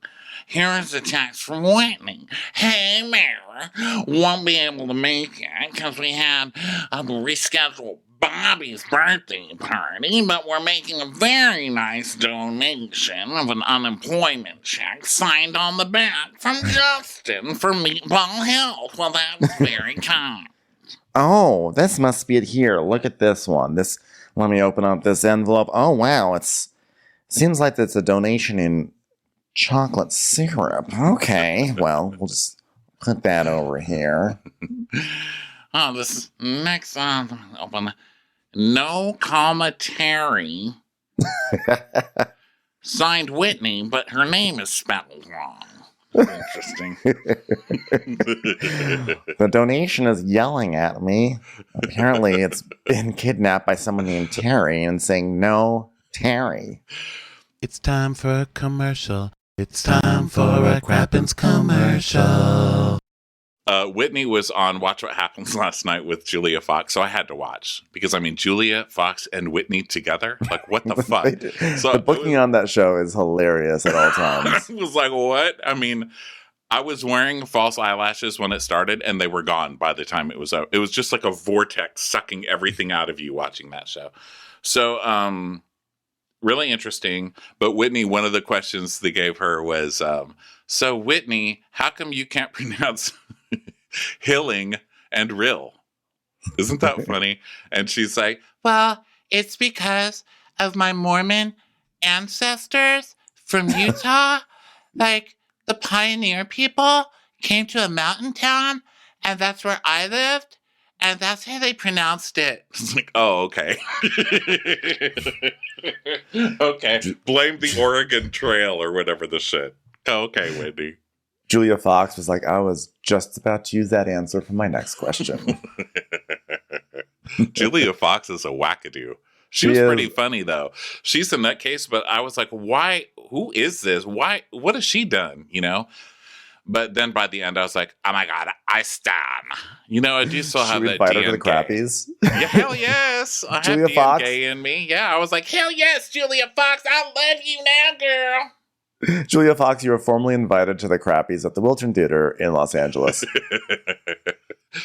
Here's a text from Whitney. Hey, Mara, won't be able to make it because we had a rescheduled Bobby's birthday party, but we're making a very nice donation of an unemployment check signed on the back from Justin for Meatball Health. Well, that's very kind. Oh, this must be it here. Look at this one. Let me open up this envelope. Oh, wow. Seems like it's a donation in chocolate syrup. Okay. Well, we'll just put that over here. Oh, this next one. Open. No commentary. Signed Whitney, but her name is spelled wrong. Interesting. The donation is yelling at me. Apparently, it's been kidnapped by someone named Terry and saying, no, Terry. It's time for a commercial. It's time for a Crappens commercial. Whitney was on Watch What Happens last night with Julia Fox, so I had to watch. Because, I mean, Julia Fox and Whitney together? Like, what the fuck? So the booking on that show is hilarious at all times. I was like, what? I mean, I was wearing false eyelashes when it started, and they were gone by the time it was out. It was just like a vortex sucking everything out of you watching that show. So, really interesting. But Whitney, one of the questions they gave her was, so Whitney, how come you can't pronounce Hilling and Rill? Isn't that funny? And she's like, well, it's because of my Mormon ancestors from Utah. Like, the pioneer people came to a mountain town, and that's where I lived, and that's how they pronounced it. It's like, oh, okay. Okay. Blame the Oregon Trail or whatever the shit. Oh, okay, Whitney. Julia Fox was like, I was just about to use that answer for my next question. Julia Fox is a wackadoo. She was pretty funny, though. She's a nutcase, but I was like, why? Who is this? Why? What has she done? You know? But then by the end, I was like, oh my God, I stan. You know, I do still have that invite her to DN the Crappies. Yeah, hell yes. I Julia have Fox? DN in me. Yeah, I was like, hell yes, Julia Fox. I love you now, girl. Julia Fox, you were formally invited to the Crappies at the Wiltern Theater in Los Angeles.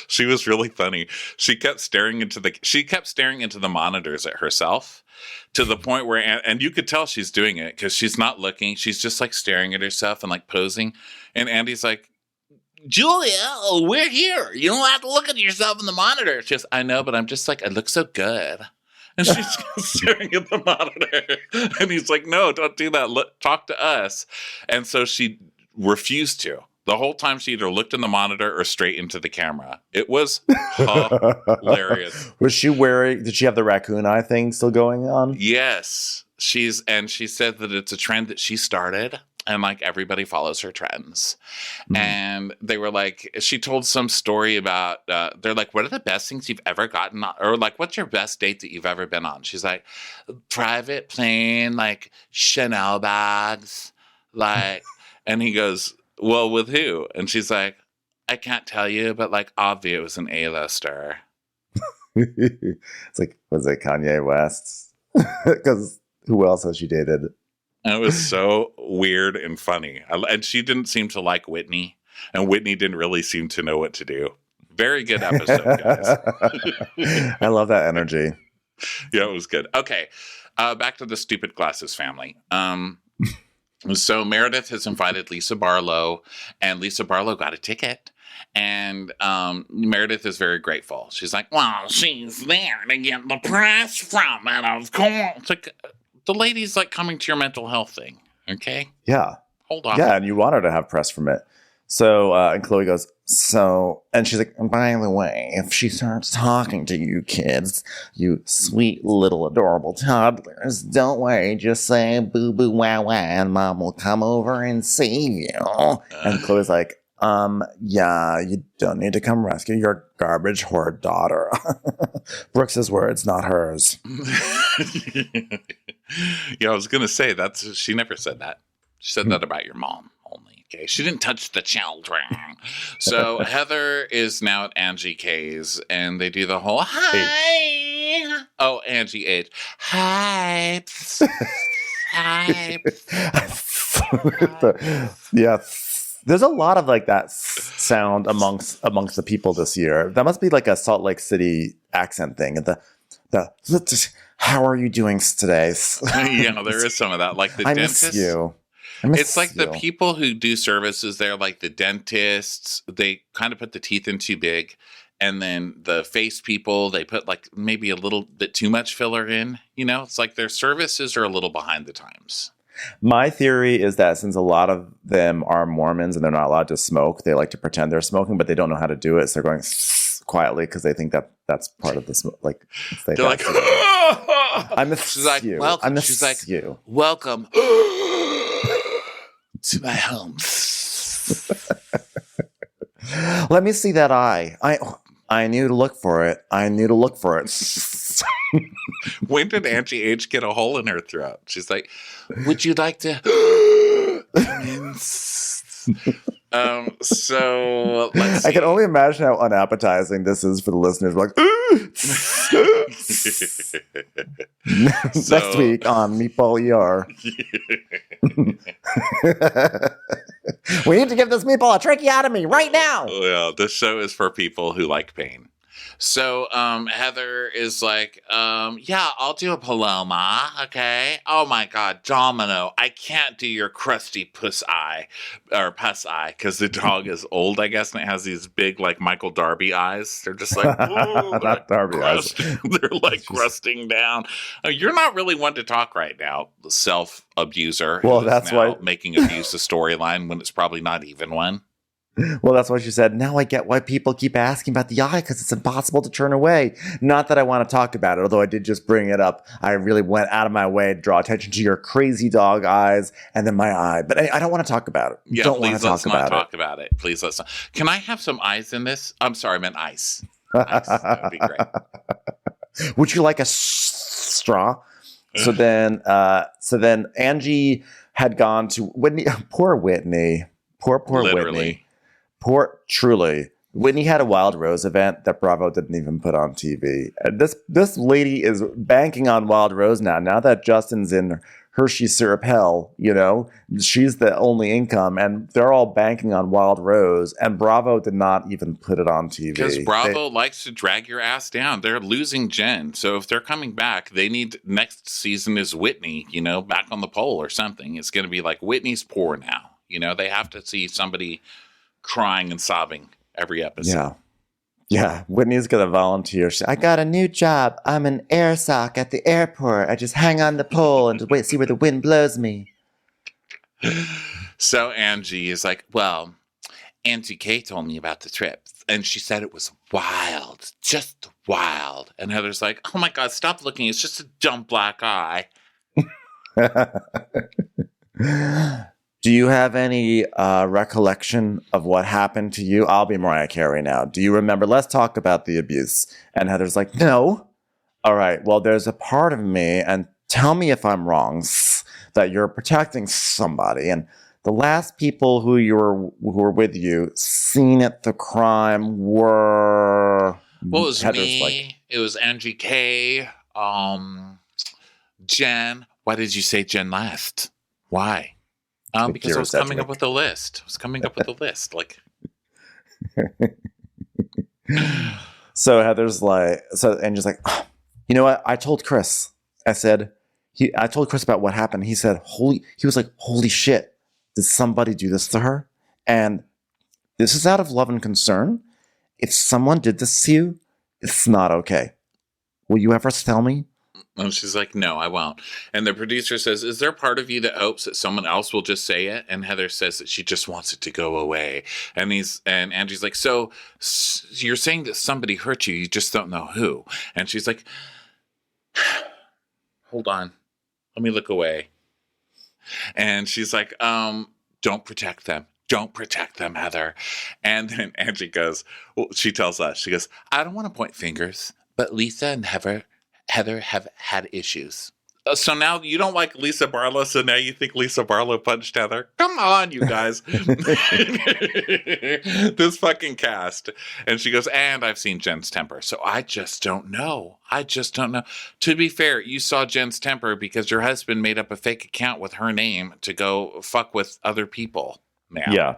She was really funny. She kept staring into the monitors at herself to the point where, and you could tell she's doing it because she's not looking. She's just like staring at herself and like posing. And Andy's like, Julia, we're here. You don't have to look at yourself in the monitor. She goes, I know, but I'm just like, I look so good. And she's staring at the monitor. And he's like, no, don't do that. Talk to us. And so she refused to. The whole time she either looked in the monitor or straight into the camera. It was hilarious. Did she have the raccoon eye thing still going on? Yes. She said that it's a trend that she started. And like everybody follows her trends. And they were like, she told some story about, they're like, what are the best things you've ever gotten on? Or like, what's your best date that you've ever been on? She's like, private plane, like Chanel bags, like, and he goes, well, with who? And she's like, I can't tell you, but like, obviously it was an A-lister. It's like, was it Kanye West? Because who else has she dated? And it was so weird and funny. And she didn't seem to like Whitney. And Whitney didn't really seem to know what to do. Very good episode, guys. I love that energy. Yeah, it was good. Okay. Back to the stupid glasses family. So Meredith has invited Lisa Barlow. And Lisa Barlow got a ticket. And Meredith is very grateful. She's like, well, she's there to get the press from it, of course. It's like, the lady's like coming to your mental health thing, okay? Yeah. Hold on. Yeah, and you want her to have press from it. So, and Chloe goes, and she's like, by the way, if she starts talking to you kids, you sweet little adorable toddlers, don't worry, just say boo boo wow wow, and mom will come over and save you. And Chloe's like, yeah, you don't need to come rescue your garbage whore daughter. Brooks's words, not hers. Yeah, I was going to say, she never said that. She said that about your mom only. Okay, she didn't touch the children. So Heather is now at Angie K's, and they do the whole, hi. Oh, Angie H. Hi. Hi. Yeah. There's a lot of like that sound amongst the people this year. That must be like a Salt Lake City accent thing. The how are you doing today? Yeah, there is some of that. Like the dentist. Miss you. It's like the people who do services there, like the dentists, they kind of put the teeth in too big. And then the face people, they put like maybe a little bit too much filler in. You know, it's like their services are a little behind the times. My theory is that since a lot of them are Mormons and they're not allowed to smoke, they like to pretend they're smoking, but they don't know how to do it. So they're going quietly because they think that that's part of the smoke. Like, they're like, I miss you. Welcome. I miss She's like, you. Welcome to my home. Let me see that eye. I knew to look for it. I knew to look for it. When did Angie H get a hole in her throat? She's like, would you like to come in? So let's see. I can only imagine how unappetizing this is for the listeners. Like, next week on Meatball ER. We need to give this meatball a tracheotomy right now. Yeah, this show is for people who like pain. So Heather is like, yeah, I'll do a Paloma, okay? Oh my God, Domino, I can't do your crusty puss eye, because the dog is old, I guess, and it has these big, like, Michael Darby eyes. They're just like, not Darby eyes. They're like crusting down. You're not really one to talk right now, self-abuser. Well, that's why making abuse a storyline when it's probably not even one. Well, that's why she said, now I get why people keep asking about the eye, because it's impossible to turn away. Not that I want to talk about it, although I did just bring it up. I really went out of my way to draw attention to your crazy dog eyes and then my eye. But I don't want to talk about it. Yeah, don't please let's not talk about it. Please let's not. Can I have some eyes in this? I'm sorry, I meant ice. Ice. That would be great. Would you like a straw? So then Angie had gone to Whitney. Poor Whitney. Poor Literally. Whitney. Truly. Whitney had a Wild Rose event that Bravo didn't even put on TV. And this lady is banking on Wild Rose now. Now that Justin's in Hershey syrup hell, you know, she's the only income, and they're all banking on Wild Rose. And Bravo did not even put it on TV because Bravo likes to drag your ass down. They're losing Jen, so if they're coming back, they need next season is Whitney, you know, back on the pole or something. It's going to be like Whitney's poor now. You know, they have to see somebody crying and sobbing every episode. Yeah. Whitney's gonna volunteer. I got a new job. I'm an air sock at the airport. I just hang on the pole and wait, see where the wind blows me. So Angie is like, well, Auntie Kay told me about the trip, and she said it was wild, just wild. And Heather's like, oh my God, stop looking. It's just a dumb black eye. Do you have any recollection of what happened to you? I'll be Mariah Carey now. Do you remember? Let's talk about the abuse. And Heather's like, no. All right. Well, there's a part of me, and tell me if I'm wrong, that you're protecting somebody. And the last people who were with you seen at the crime were. Well, it was Heather's me. It was Angie K. Jen. Why did you say Jen last? Why? Because I was coming up with a list. Like, so Heather's like, Angie's like, oh, you know what? I told Chris. I told Chris about what happened. He said, he was like, holy shit, did somebody do this to her? And this is out of love and concern. If someone did this to you, it's not okay. Will you ever tell me? and she's like, no, I won't. And the producer says, is there part of you that hopes that someone else will just say it? And Heather says that she just wants it to go away. And Angie's like, so you're saying that somebody hurt you, you just don't know who. And she's like, hold on, let me look away. And she's like, don't protect them. Don't protect them, Heather. And then Angie goes, well, she tells us, she goes, I don't want to point fingers, but Lisa and Heather have had issues. So now you don't like Lisa Barlow, so now you think Lisa Barlow punched Heather? Come on, you guys. This fucking cast. And she goes, and I've seen Jen's temper. So I just don't know. To be fair, you saw Jen's temper because your husband made up a fake account with her name to go fuck with other people now. Yeah.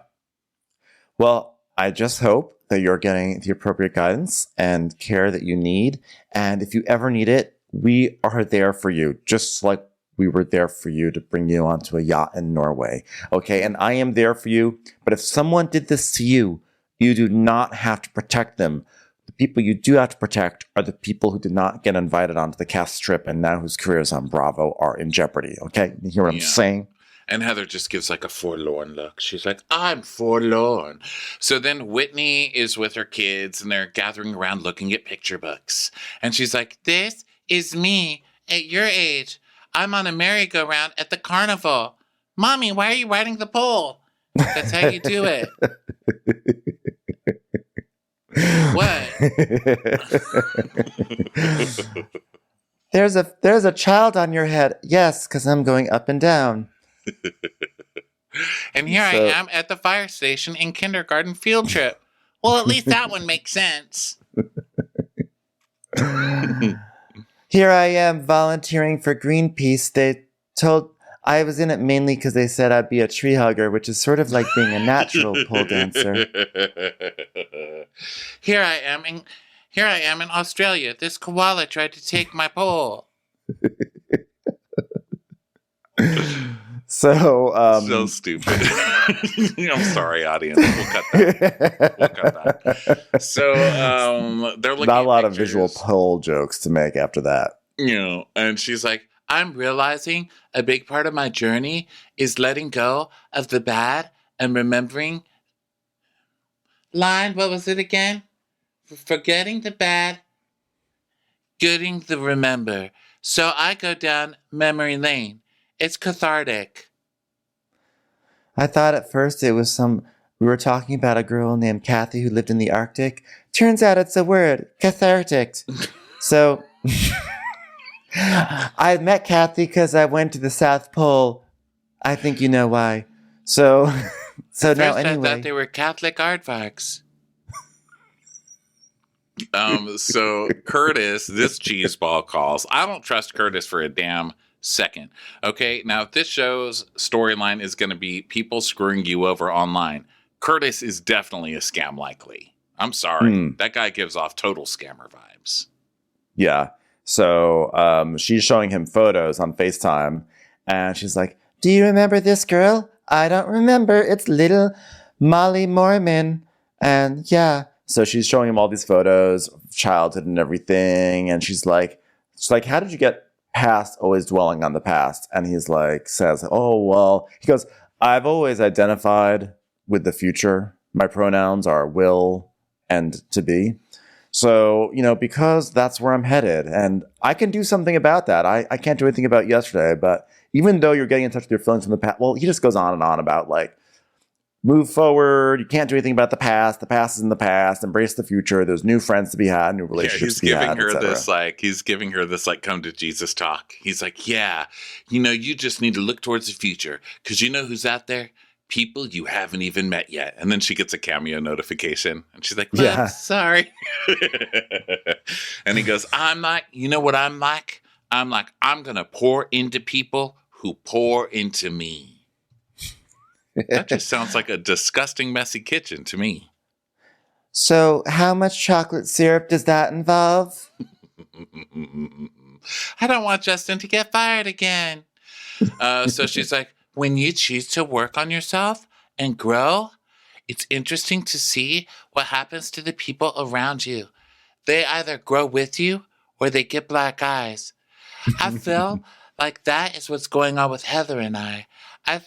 Well, I just hope that you're getting the appropriate guidance and care that you need. And if you ever need it, we are there for you, just like we were there for you to bring you onto a yacht in Norway. Okay, and I am there for you. But if someone did this to you, you do not have to protect them. The people you do have to protect are the people who did not get invited onto the cast trip and now whose careers on Bravo are in jeopardy. Okay, you hear what I'm saying? And Heather just gives like a forlorn look. She's like, I'm forlorn. So then Whitney is with her kids and they're gathering around looking at picture books. And she's like, this is me at your age. I'm on a merry-go-round at the carnival. Mommy, why are you riding the pole? That's how you do it. What? There's a child on your head. Yes, because I'm going up and down. And here I am at the fire station in kindergarten field trip. Well, at least that one makes sense. Here I am volunteering for Greenpeace. They told I was in it mainly because they said I'd be a tree hugger, which is sort of like being a natural pole dancer. Here I am in Australia. This koala tried to take my pole. So stupid. I'm sorry, audience. We'll cut that. So they're looking not a lot at pictures. of visual pole jokes to make after that. You know, and she's like, I'm realizing a big part of my journey is letting go of the bad and remembering. Line, what was it again? Forgetting the bad, getting the remember. So I go down memory lane. It's cathartic. I thought at first it was we were talking about a girl named Kathy who lived in the Arctic. Turns out it's a word, cathartic. So I met Kathy because I went to the South Pole. I think you know why. So now anyway. I thought they were Catholic aardvarks. So Curtis, this cheeseball calls. I don't trust Curtis for a damn second. Okay, now if this show's storyline is going to be people screwing you over online, Curtis is definitely a scam likely. I'm sorry. That guy gives off total scammer vibes. Yeah. So she's showing him photos on FaceTime and she's like, do you remember this girl? I don't remember. It's little Molly Mormon. And yeah. So she's showing him all these photos of childhood and everything. And she's like, how did you get past always dwelling on the past? And he's like, says, oh, well, he goes, I've always identified with the future. My pronouns are will and to be. So, because that's where I'm headed and I can do something about that. I can't do anything about yesterday, but even though you're getting in touch with your feelings from the past, well, he just goes on and on about like, move forward. You can't do anything about the past. The past is in the past. Embrace the future. There's new friends to be had, new relationships to be had. He's giving her this like come to Jesus talk. He's like, yeah, you just need to look towards the future because you know who's out there? People you haven't even met yet. And then she gets a cameo notification and she's like, yeah, sorry. And he goes, I'm like, you know what I'm like? I'm going to pour into people who pour into me. That just sounds like a disgusting, messy kitchen to me. So how much chocolate syrup does that involve? I don't want Justin to get fired again. So she's like, when you choose to work on yourself and grow, it's interesting to see what happens to the people around you. They either grow with you or they get black eyes. I feel like that is what's going on with Heather and I. I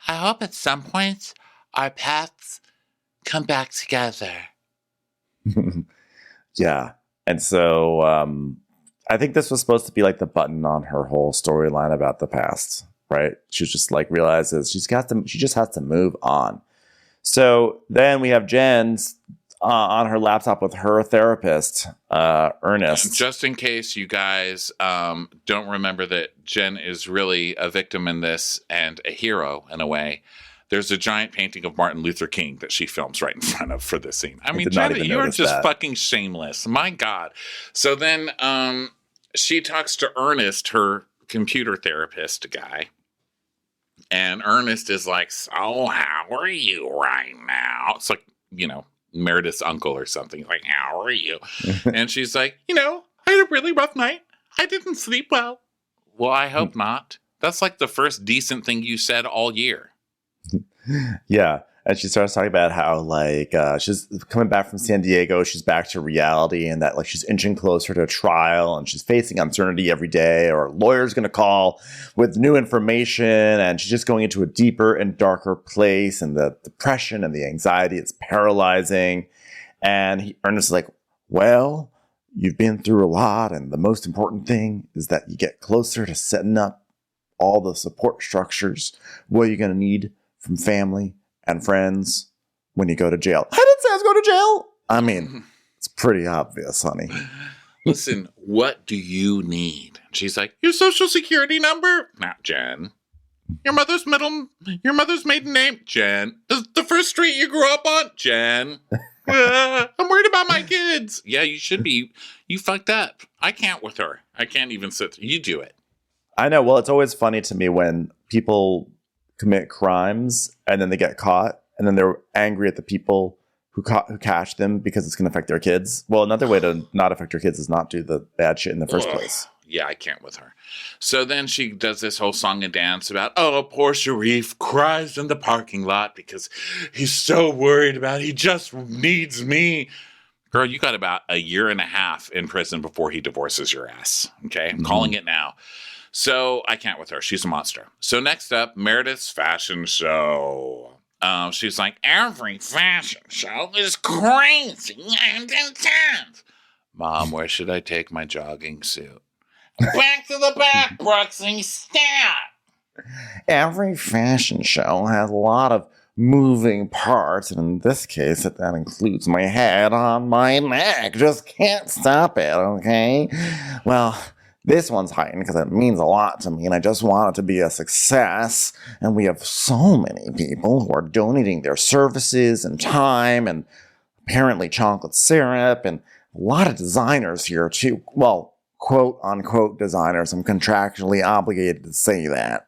hope at some point our paths come back together. Yeah. And so I think this was supposed to be like the button on her whole storyline about the past, right? She just like realizes she just has to move on. So then we have Jen's on her laptop with her therapist, Ernest. And just in case you guys don't remember that Jen is really a victim in this and a hero in a way, there's a giant painting of Martin Luther King that she films right in front of for this scene. I mean, Jen, you are just fucking shameless. My God. So then she talks to Ernest, her computer therapist guy. And Ernest is like, so how are you right now? It's like, Meredith's uncle or something. Like, how are you? And she's like, I had a really rough night. I didn't sleep well. Well, I hope not. That's like the first decent thing you said all year. Yeah. And she starts talking about how like she's coming back from San Diego. She's back to reality and that like she's inching closer to trial and she's facing uncertainty every day or a lawyer's going to call with new information. And she's just going into a deeper and darker place and the depression and the anxiety. It's paralyzing. And Ernest is like, well, you've been through a lot. And the most important thing is that you get closer to setting up all the support structures. What are you going to need from family and friends when you go to jail? I didn't say I was going to jail. I mean, it's pretty obvious, honey. Listen, what do you need? She's like, your social security number? Not Jen. Your mother's maiden name? Jen. The first street you grew up on? Jen. I'm worried about my kids. Yeah, you should be. You fucked up. I can't with her. I can't even sit there. You do it. I know. Well, it's always funny to me when people commit crimes and then they get caught and then they're angry at the people who catch them because it's going to affect their kids. Well, another way to not affect your kids is not do the bad shit in the first place. Yeah, I can't with her. So then she does this whole song and dance about, poor Sharif cries in the parking lot because he's so worried about he just needs me. Girl, you got about a year and a half in prison before he divorces your ass. Okay, I'm calling it now. So I can't with her. She's a monster. So next up, Meredith's fashion show. She's like, every fashion show is crazy and intense. Mom, where should I take my jogging suit? Back to the back, Brooksy, stat. Every fashion show has a lot of moving parts, and in this case, that includes my head on my neck. Just can't stop it, okay? Well, this one's heightened because it means a lot to me, and I just want it to be a success. And we have so many people who are donating their services and time, and apparently chocolate syrup, and a lot of designers here too. Well, quote unquote designers. I'm contractually obligated to say that.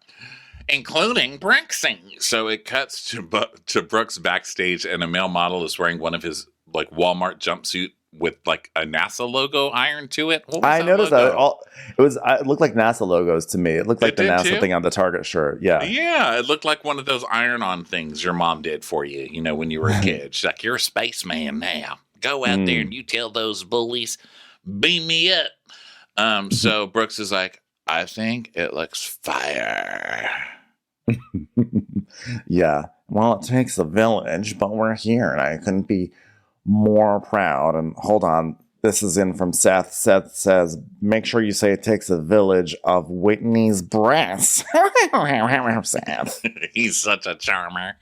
Including Brooksy. So it cuts to Brooks backstage, and a male model is wearing one of his like Walmart jumpsuit with like a NASA logo ironed to it. I noticed that it looked like NASA logos to me. It looked like the NASA thing on the Target shirt. Yeah. Yeah. It looked like one of those iron-on things your mom did for you, when you were a kid. She's like, you're a spaceman now. Go out there and you tell those bullies, beam me up. So Brooks is like, I think it looks fire. Yeah. Well, it takes a village, but we're here and I couldn't be more proud. And hold on, This is in from Seth. Seth says, make sure you say it takes a village of Whitney's breasts. Seth. He's such a charmer.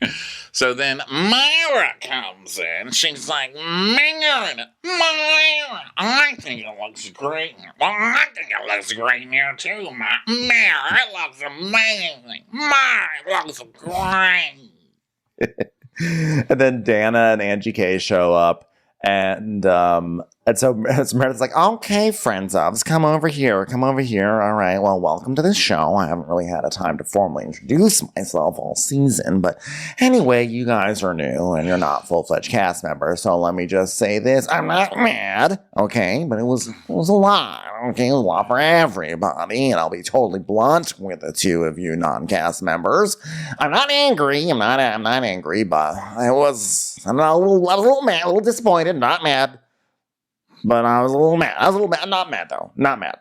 So then Myra comes in. She's like, Myra, I think it looks great. Well, I think it looks great here too, Myra. It looks amazing. Myra, it looks great. And then Dana and Angie K show up. And so Meredith's like, okay, friends ofs, come over here. All right, well, welcome to the show. I haven't really had a time to formally introduce myself all season, but anyway, you guys are new and you're not full-fledged cast members, so let me just say this. I'm not mad, okay, but it was a lot, okay? It was a lot for everybody, and I'll be totally blunt with the two of you non-cast members. I'm not angry, I'm not angry, but I'm a little mad, a little disappointed, not mad. But I was a little mad. Not mad, though. Not mad.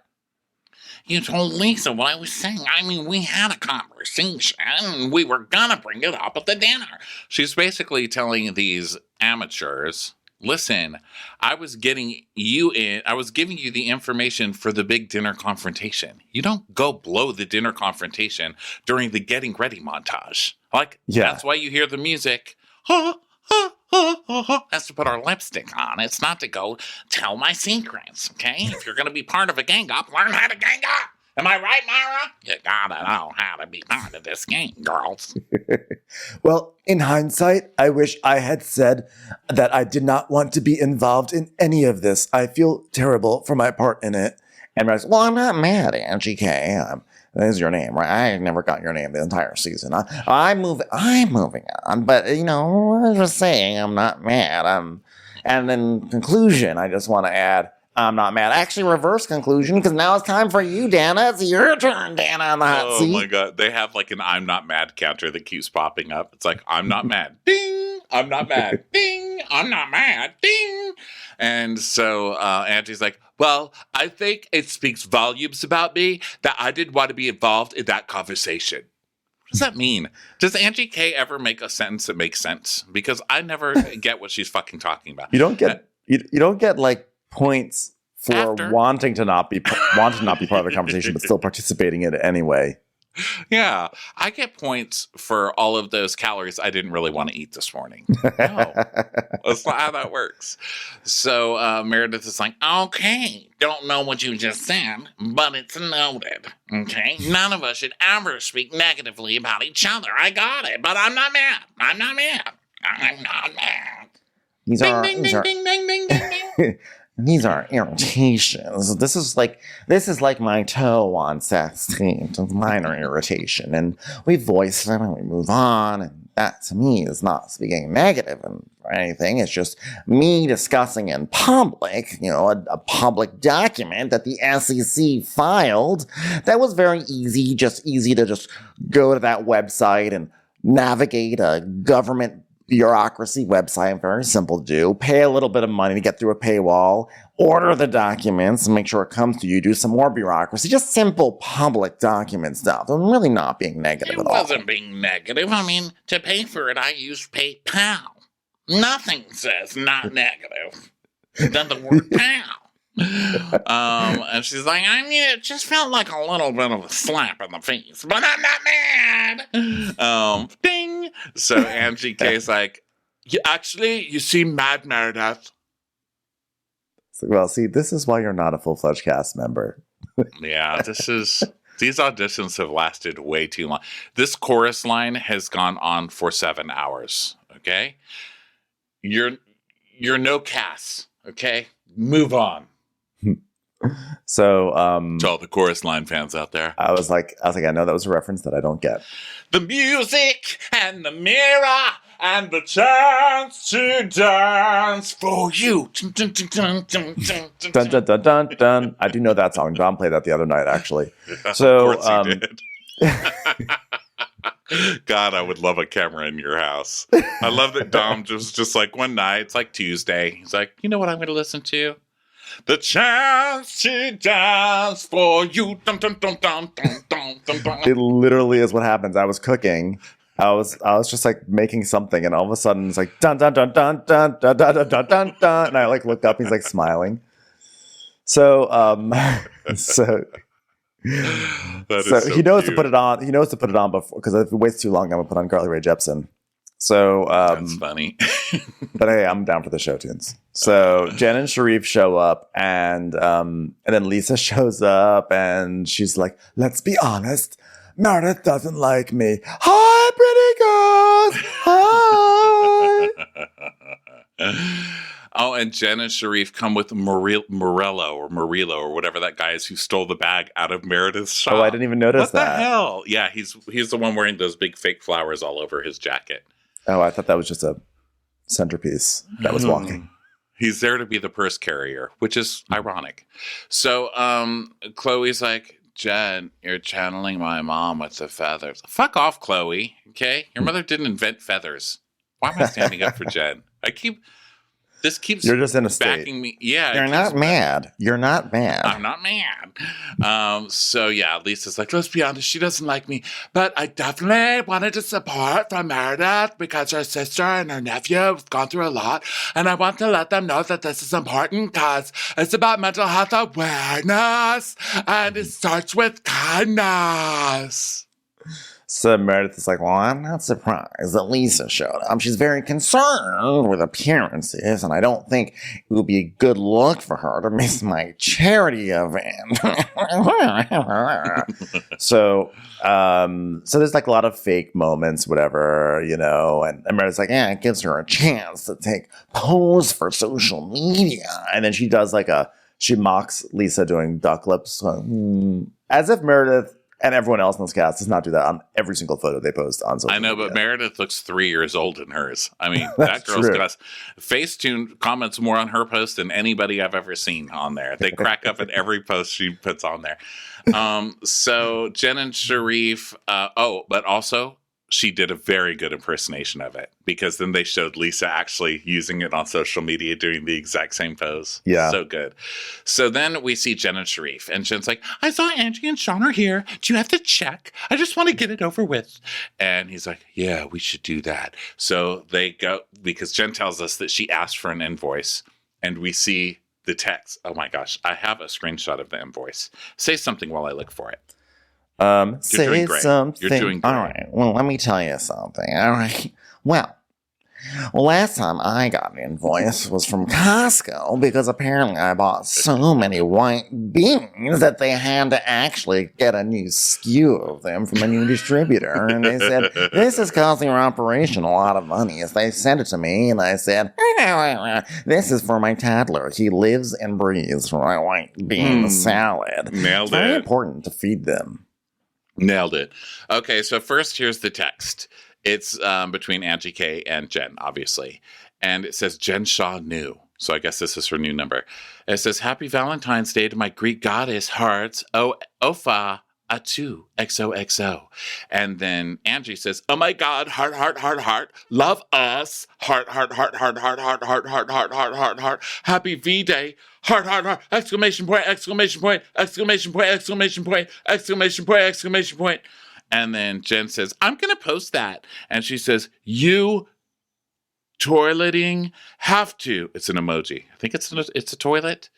You told Lisa what I was saying. I mean, we had a conversation, and we were gonna bring it up at the dinner. She's basically telling these amateurs, listen, I was giving you the information for the big dinner confrontation. You don't go blow the dinner confrontation during the getting ready montage. That's why you hear the music. That's to put our lipstick on. It's not to go tell my secrets, okay? If you're going to be part of a gang up, learn how to gang up. Am I right, Myra? You gotta know how to be part of this game, girls. Well, in hindsight, I wish I had said that I did not want to be involved in any of this. I feel terrible for my part in it. And I was, well, I'm not mad, Angie K. There's your name, right? I never got your name the entire season. I'm moving on, but I was just saying I'm not mad. And then conclusion, I just want to add, I'm not mad. Actually, reverse conclusion, because now it's time for you, Dana. It's your turn, Dana, on the hot seat. Oh my God, they have like an I'm not mad counter that keeps popping up. It's like, I'm not mad. Ding! I'm not mad. Ding! I'm not mad. Ding! And so Angie's like, well, I think it speaks volumes about me that I didn't want to be involved in that conversation. What does that mean? Does Angie K ever make a sentence that makes sense? Because I never get what she's fucking talking about. You don't get like points for wanting to not be part of the conversation, but still participating in it anyway. Yeah, I get points for all of those calories I didn't really want to eat this morning. No, that's not how that works. So Meredith is like, okay, don't know what you just said, but it's noted, okay? None of us should ever speak negatively about each other. I got it, but I'm not mad. I'm not mad. These are irritations. This is like my toe on Seth's team. It's a minor irritation. And we voice it and we move on. And that to me is not speaking negative or anything. It's just me discussing in public, a public document that the SEC filed. That was very easy to just go to that website and navigate a government bureaucracy website, very simple to do. Pay a little bit of money to get through a paywall, order the documents and make sure it comes to you, do some more bureaucracy, just simple public document stuff. I'm really not being negative at all. It wasn't being negative. I mean, to pay for it, I used PayPal. Nothing says not negative than the word pal. And she's like, I mean, it just felt like a little bit of a slap in the face, but I'm not mad. Ding. So Angie K's like, you seem mad, Meredith. Well, see, this is why you're not a full-fledged cast member. Yeah, these auditions have lasted way too long. This chorus line has gone on for 7 hours. Okay, you're no Cass. Okay, move on. So, to all the chorus line fans out there, I was like, I know that was a reference that I don't get. The music and the mirror and the chance to dance for you. Dun, dun, dun, dun, dun, dun, dun, dun, dun, dun. I do know that song. Dom played that the other night, actually. So, of course he did. God, I would love a camera in your house. I love that Dom just like one night, it's like Tuesday. He's like, you know what I'm going to listen to? The chance to dance for you. Dun, dun, dun, dun, dun, dun, dun, dun. It literally is what happens. I was cooking. I was just like making something, and all of a sudden it's like dun dun dun dun dun dun dun dun dun dun, and I like looked up. He's like smiling. So, so he knows to put it on. He knows to put it on before, because if it waits too long, I'm gonna put on Carly Rae Jepsen. So that's funny. But hey, I'm down for the show tunes. So Jen and Sharif show up, and then Lisa shows up, and she's like, "Let's be honest, Meredith doesn't like me. Hi, pretty girls. Hi." Oh, and Jen and Sharif come with Morello or whatever that guy is who stole the bag out of Meredith's shop. Oh, I didn't even notice that. What the hell? Yeah, he's the one wearing those big fake flowers all over his jacket. Oh, I thought that was just a centerpiece that was walking. He's there to be the purse carrier, which is ironic. So Chloe's like, "Jen, you're channeling my mom with the feathers." Fuck off, Chloe. Okay? Your mother didn't invent feathers. Why am I standing up for Jen? This keeps You're just in a state. backing me. Yeah. You're not mad. You're not mad. I'm not mad. So yeah, Lisa's like, "Let's be honest, she doesn't like me. But I definitely wanted to support from Meredith because her sister and her nephew have gone through a lot. And I want to let them know that this is important because it's about mental health awareness. And it starts with kindness." So Meredith is like, "Well, I'm not surprised that Lisa showed up. She's very concerned with appearances, and I don't think it would be a good look for her to miss my charity event." So there's like a lot of fake moments, whatever, and Meredith's like, "Yeah, it gives her a chance to take pose for social media." And then she does she mocks Lisa doing duck lips, as if Meredith and everyone else in this cast does not do that on every single photo they post on social media. I know, but Meredith looks 3 years old in hers. I mean, that girl's got Facetune comments more on her post than anybody I've ever seen on there. They crack up at every post she puts on there. So Jen and Sharif, but also she did a very good impersonation of it, because then they showed Lisa actually using it on social media, doing the exact same pose. Yeah. So good. So then we see Jen and Sharif, and Jen's like, "I saw Angie and Sean are here. Do you have to check? I just want to get it over with." And he's like, "Yeah, we should do that." So they go, because Jen tells us that she asked for an invoice, and we see the text. Oh my gosh, I have a screenshot of the invoice. Say something while I look for it. Say doing great. something. You're doing great. All right. Well, let me tell you something. All right. Well, last time I got an invoice was from Costco, because apparently I bought so many white beans that they had to actually get a new SKU of them from a new distributor. And they said, "This is costing your operation a lot of money." As they sent it to me, and I said, "This is for my toddler. He lives and breathes for my white bean salad." Nailed It's very it. important to feed them. Nailed it. Okay, so first here's the text. It's between Angie K and Jen, obviously. And it says, "Jen Shah knew." So I guess this is her new number. It says, "Happy Valentine's Day to my Greek goddess hearts. Ofa Atu XOXO." And then Angie says, "Oh my God, heart, heart, heart, heart. Love us. Heart, heart, heart, heart, heart, heart, heart, heart, heart, heart, heart, heart. Happy V-Day. Heart, heart, heart, exclamation point, exclamation point, exclamation point, exclamation point, exclamation point, exclamation point." And then Jen says, "I'm going to post that." And she says, "You toileting have to." It's an emoji. I think it's a toilet.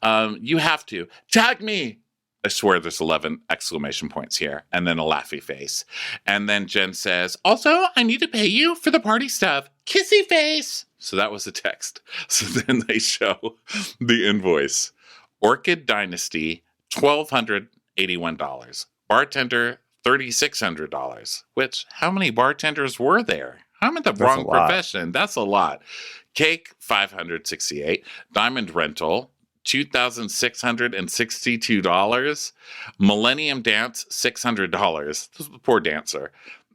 "You have to tag me." I swear there's 11 exclamation points here. And then a laughy face. And then Jen says, "Also, I need to pay you for the party stuff. Kissy face." So that was the text. So then they show the invoice. Orchid Dynasty, $1,281. Bartender, $3,600. Which, how many bartenders were there? I'm in the wrong profession. That's a lot. Cake, $568. Diamond rental, $2,662. Millennium Dance, $600. This is the poor dancer.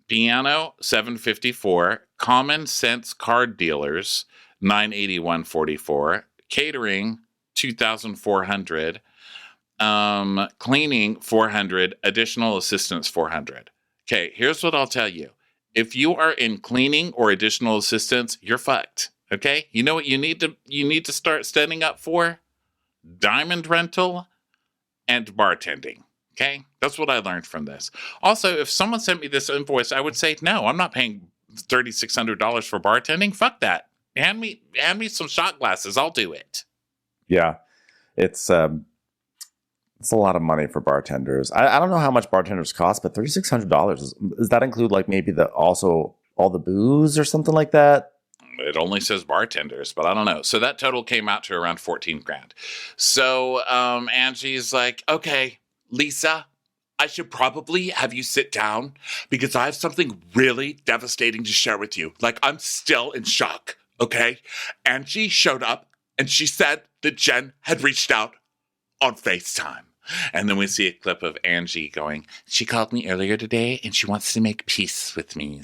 Piano, $754. Common Sense Card Dealers, $981.44. Catering, $2,400. Cleaning, $400. Additional assistance, $400. Okay, here's what I'll tell you. If you are in cleaning or additional assistance, you're fucked. Okay? You know what you need to start standing up for? Diamond rental and bartending. Okay? That's what I learned from this. Also, if someone sent me this invoice, I would say, "No, I'm not paying $3,600 for bartending. Fuck that. Hand me some shot glasses. I'll do it." Yeah. It's It's a lot of money for bartenders. I don't know how much bartenders cost, but $3,600 does that include like maybe also all the booze or something like that? It only says bartenders, but I don't know. So that total came out to around 14 grand. So Angie's like, okay, Lisa, I should probably have you sit down because I have something really devastating to share with you. Like, I'm still in shock, okay? Angie showed up and she said that Jen had reached out on FaceTime. And then we see a clip of Angie going, she called me earlier today and she wants to make peace with me.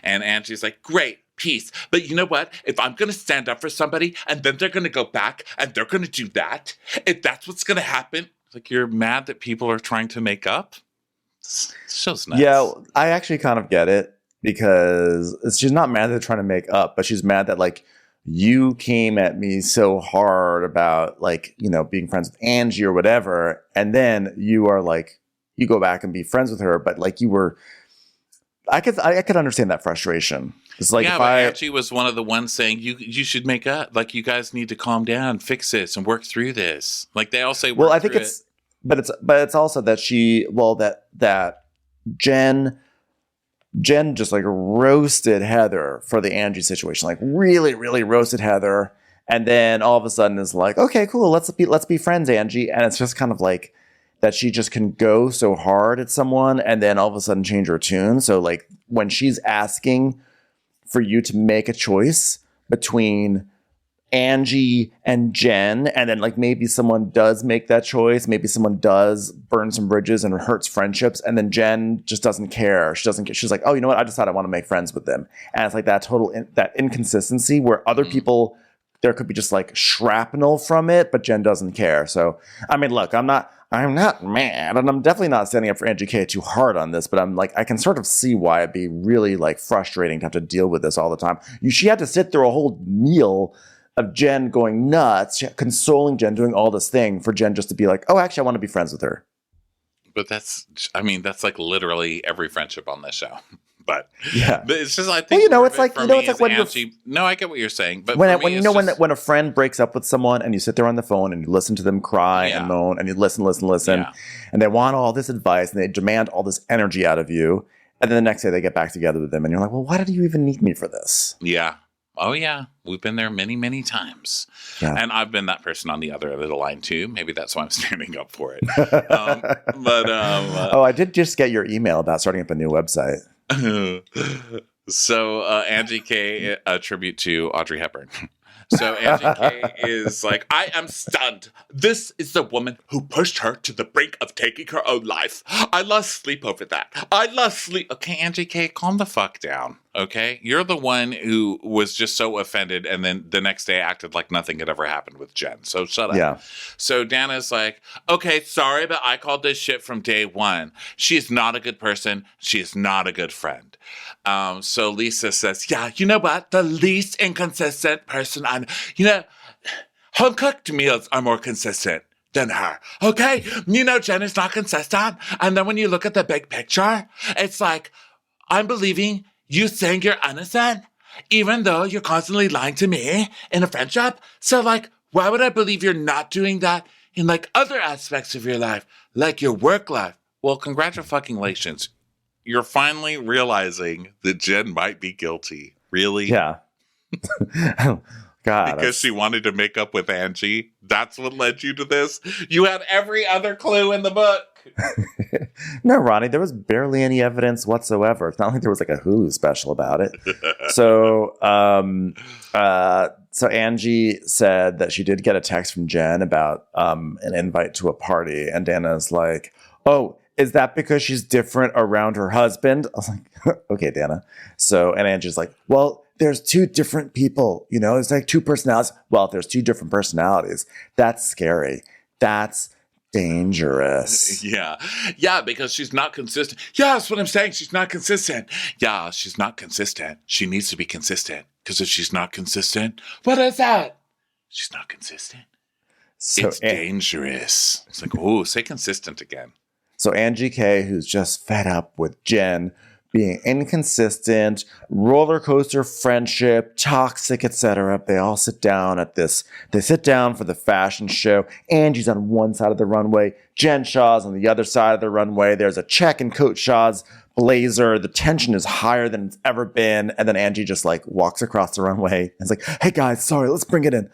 And Angie's like, great, peace. But you know what? If I'm going to stand up for somebody and then they're going to go back and they're going to do that, if that's what's going to happen, like, you're mad that people are trying to make up? This show's nuts. Yeah, I actually kind of get it because she's not mad that they're trying to make up, but she's mad that like, you came at me so hard about like, you know, being friends with Angie or whatever. And then you are like, you go back and be friends with her. But like I could understand that frustration. It's like, yeah, but Angie was one of the ones saying you should make up. Like, you guys need to calm down, fix this and work through this. Like, they all say, well, I think but it's also that that Jen just like roasted Heather for the Angie situation, like really, really roasted Heather. And then all of a sudden is like, okay, cool. Let's be friends, Angie. And it's just kind of like that she just can go so hard at someone and then all of a sudden change her tune. So like when she's asking for you to make a choice between Angie and Jen, and then like maybe someone does make that choice, maybe someone does burn some bridges and hurts friendships, and then Jen just doesn't care. She's like, oh, you know what? I decided I want to make friends with them, and it's like that total that inconsistency where other people, there could be just like shrapnel from it, but Jen doesn't care. So I mean, look, I'm not mad, and I'm definitely not standing up for Angie K too hard on this, but I'm like, I can sort of see why it'd be really like frustrating to have to deal with this all the time. She had to sit through a whole meal of Jen going nuts, consoling Jen, doing all this thing for Jen just to be like, oh, actually, I want to be friends with her. But that's like literally every friendship on this show. But yeah, but it's just, I think, well, you know, it's like when Angie, no, I get what you're saying. But when when a friend breaks up with someone and you sit there on the phone and you listen to them cry and moan and you listen, and they want all this advice and they demand all this energy out of you, and then the next day they get back together with them and you're like, well, why did you even need me for this? Yeah. Oh, yeah. We've been there many, many times. Yeah. And I've been that person on the other end of the line, too. Maybe that's why I'm standing up for it. Oh, I did just get your email about starting up a new website. So Angie K, a tribute to Audrey Hepburn. So Angie K is like, I am stunned. This is the woman who pushed her to the brink of taking her own life. I lost sleep over that. Okay, Angie K, calm the fuck down. Okay? You're the one who was just so offended and then the next day acted like nothing had ever happened with Jen. So shut up. Yeah. So Dana's like, okay, sorry, but I called this shit from day one. She is not a good person. She is not a good friend. So Lisa says, yeah, you know what? The least inconsistent person home cooked meals are more consistent than her. Okay? You know, Jen is not consistent. And then when you look at the big picture, it's like, I'm believing you saying you're innocent, even though you're constantly lying to me in a friendship. So like, why would I believe you're not doing that in like other aspects of your life, like your work life? Well, congratulations. You're finally realizing that Jen might be guilty. Really? Yeah. God. Because she wanted to make up with Angie. That's what led you to this? You had every other clue in the book. No, Ronnie, there was barely any evidence whatsoever. It's not like there was like a Hulu special about it. So Angie said that she did get a text from Jen about an invite to a party. And Dana's like, oh, is that because she's different around her husband? I was like, okay, Dana. So, and Angie's like, well, there's two different people, you know, it's like two personalities. Well, if there's two different personalities, that's scary. That's dangerous. Yeah. Yeah, because she's not consistent. Yeah, that's what I'm saying. She's not consistent. Yeah, she's not consistent. She needs to be consistent. Because if she's not consistent, what is that? She's not consistent. So it's dangerous. It's like, oh, say consistent again. So Angie K, who's just fed up with Jen being inconsistent, roller coaster friendship, toxic, etc. They all sit down at this. They sit down for the fashion show. Angie's on one side of the runway. Jen Shah's on the other side of the runway. There's a check in Coach Shah's blazer. The tension is higher than it's ever been. And then Angie just like walks across the runway and is like, hey guys, sorry, let's bring it in.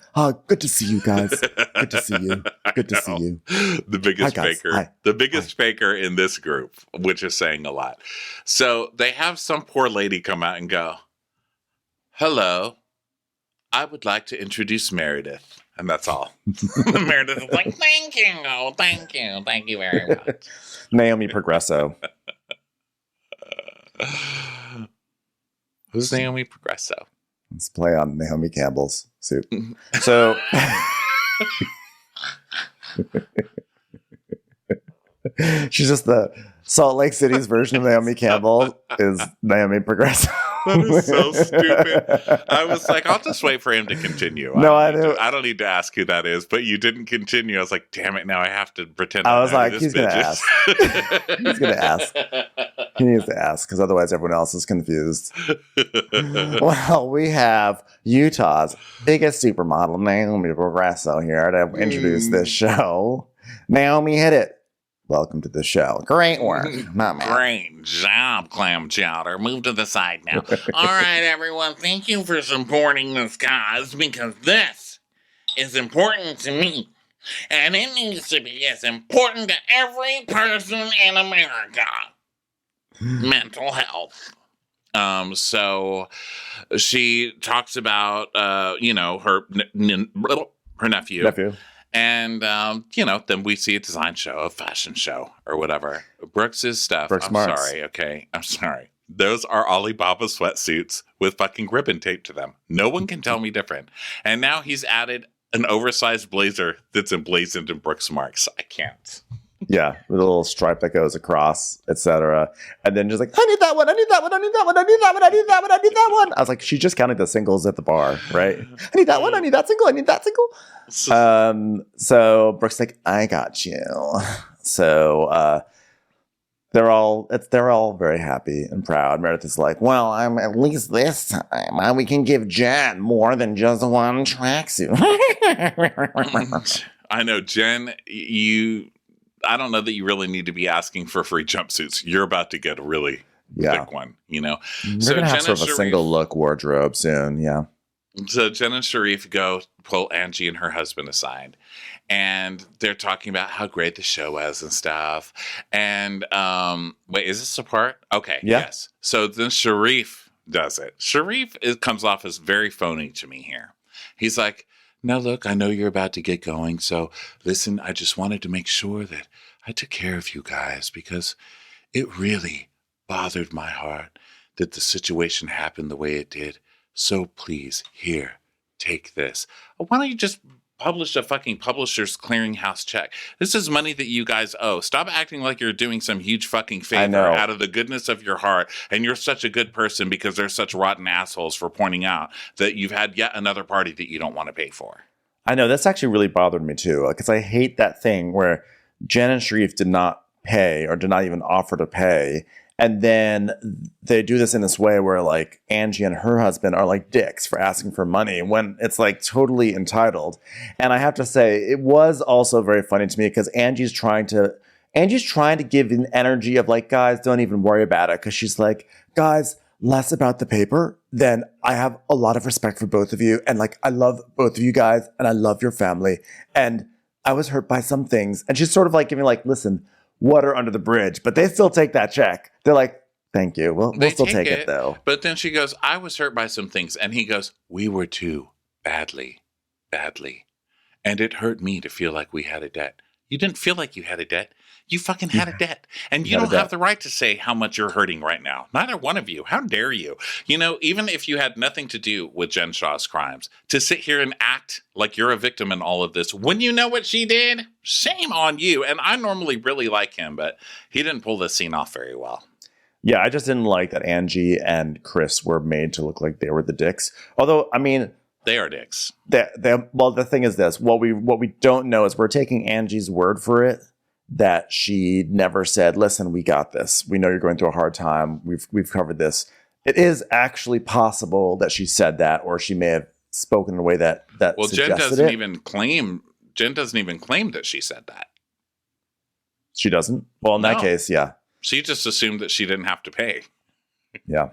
Good to see you guys. Good to see you. Good to see you. The biggest Hi, guys. faker. Hi. The biggest faker in this group, which is saying a lot. So they have some poor lady come out and go, hello, I would like to introduce Meredith. And that's all. Meredith is like, thank you very much. Naomi Progresso. Who's Naomi Progresso? Let's play on Naomi Campbell's suit. So she's just the Salt Lake City's version of Naomi Campbell is Naomi Progresso. That is so stupid. I was like, I'll just wait for him to continue. No, I don't need to ask who that is, but you didn't continue. I was like, damn it, now I have to pretend. I was like, this he's going to bitch ask. He's going to ask. He needs to ask because otherwise everyone else is confused. Well, we have Utah's biggest supermodel, Naomi Progresso, here to introduce this show. Naomi, hit it. Welcome to the show. Great work. Not bad. Great job, Clam Chowder. Move to the side now. All right, everyone. Thank you for supporting this cause because this is important to me. And it needs to be as important to every person in America. Mental health. So she talks about, her nephew. And, then we see a design show, a fashion show, or whatever. Brooks's stuff. I'm sorry, okay? I'm sorry. Those are Alibaba sweatsuits with fucking ribbon taped to them. No one can tell me different. And now he's added an oversized blazer that's emblazoned in Brooks marks. I can't. Yeah, with a little stripe that goes across, etc. And then just like, I need that one, I need that one, I need that one, I need that one, I need that one, I need that one. I was like, she just counted the singles at the bar, right? I need that one, I need that single, I need that single. So Brooke's like, I got you. So they're all very happy and proud. Meredith is like, well, I'm at least this time we can give Jen more than just one tracksuit. I know, Jen, I don't know that you really need to be asking for free jumpsuits. You're about to get a really thick one, We're going to have sort of a single look wardrobe soon, yeah. So Jen and Sharif go pull Angie and her husband aside. And they're talking about how great the show was and stuff. And wait, is this a part? Okay, yeah. Yes. So then Sharif does it. Sharif comes off as very phony to me here. He's like, now, look, I know you're about to get going, so listen, I just wanted to make sure that I took care of you guys because it really bothered my heart that the situation happened the way it did. So please, here, take this. Why don't you just publish a fucking Publishers Clearinghouse check? This is money that you guys owe. Stop acting like you're doing some huge fucking favor out of the goodness of your heart. And you're such a good person because they're such rotten assholes for pointing out that you've had yet another party that you don't want to pay for. I know. That's actually really bothered me too. Because I hate that thing where Jen and Sharif did not pay or did not even offer to pay. And then they do this in this way where like Angie and her husband are like dicks for asking for money when it's like totally entitled. And I have to say, it was also very funny to me because Angie's trying to give an energy of like, guys, don't even worry about it. Because she's like, guys, less about the paper. Then I have a lot of respect for both of you. And like, I love both of you guys and I love your family. And I was hurt by some things. And she's sort of like giving like, listen, water under the bridge, but they still take that check. They're like, thank you. We'll still take it though. But then she goes, I was hurt by some things. And he goes, we were too. Badly. And it hurt me to feel like we had a debt. You didn't feel like you had a debt. You fucking had a debt. And you don't have the right to say how much you're hurting right now. Neither one of you. How dare you? Even if you had nothing to do with Jen Shah's crimes, to sit here and act like you're a victim in all of this when you know what she did, shame on you. And I normally really like him, but he didn't pull this scene off very well. Yeah, I just didn't like that Angie and Chris were made to look like they were the dicks. Although, I mean, they are dicks. Well, the thing is this. What we don't know is we're taking Angie's word for it that she never said, listen, we got this. We know you're going through a hard time. We've covered this. It is actually possible that she said that, or she may have spoken in a way that well, Jen doesn't even claim that she said that. She doesn't? Well, in that No. case, yeah. She just assumed that she didn't have to pay. Yeah.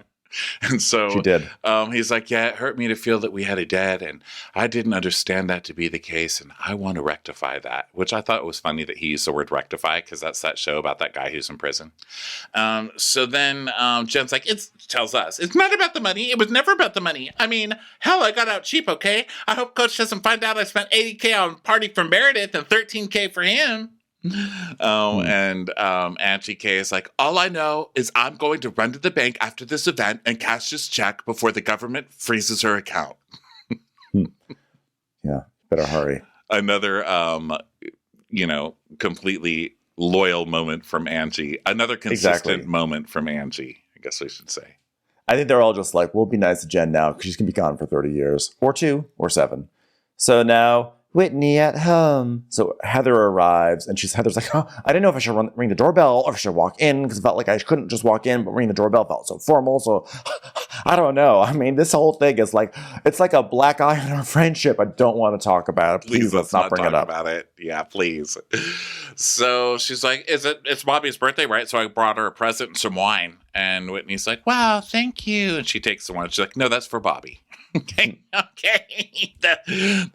And so She did. He's like, yeah, it hurt me to feel that we had a debt, and I didn't understand that to be the case, and I want to rectify that, which I thought was funny that he used the word rectify, because that's that show about that guy who's in prison. So then Jen's like, tells us, it's not about the money. It was never about the money. I mean, hell, I got out cheap, okay? I hope Coach doesn't find out I spent $80K on party for Meredith and $13K for him. And Angie K is like, all I know is I'm going to run to the bank after this event and cash this check before the government freezes her account. Yeah, better hurry. Another, completely loyal moment from Angie. Another consistent moment from Angie, I guess we should say. I think they're all just like, we'll be nice to Jen now because she's going to be gone for 30 years or 2 or 7. So now Whitney at home. So Heather arrives, and Heather's like, oh, I didn't know if I should ring the doorbell or if I should walk in, because it felt like I couldn't just walk in, but ring the doorbell felt so formal. So I don't know. I mean, this whole thing is like, it's like a black eye in our friendship. I don't want to talk about it. Please let's not bring it up. About it. Yeah, please. So she's like, it's Bobby's birthday, right? So I brought her a present and some wine. And Whitney's like, wow, thank you. And she takes the wine. She's like, no, that's for Bobby. Okay.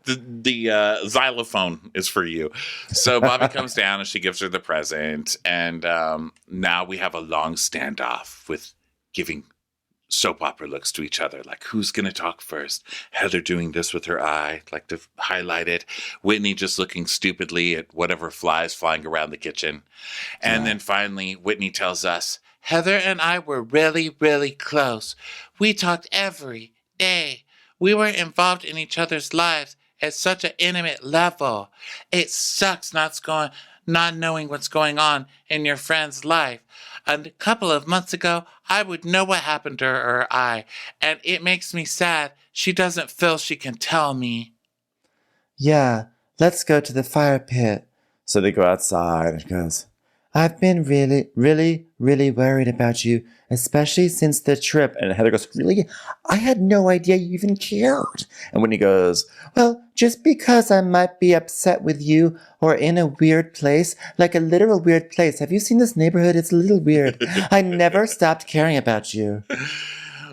The xylophone is for you. So Bobby comes down and she gives her the present. And now we have a long standoff with giving soap opera looks to each other. Like, who's going to talk first? Heather doing this with her eye, like to highlight it. Whitney just looking stupidly at whatever flies flying around the kitchen. And then finally, Whitney tells us, Heather and I were really, really close. We talked every day. We were involved in each other's lives at such an intimate level. It sucks not knowing what's going on in your friend's life. A couple of months ago, I would know what happened to her or I, and it makes me sad. She doesn't feel she can tell me. Yeah, let's go to the fire pit. So they go outside, and she goes, I've been really, really, really worried about you, especially since the trip. And Heather goes, really? I had no idea you even cared. And Whitney goes, well, just because I might be upset with you or in a weird place, like a literal weird place. Have you seen this neighborhood? It's a little weird. I never stopped caring about you.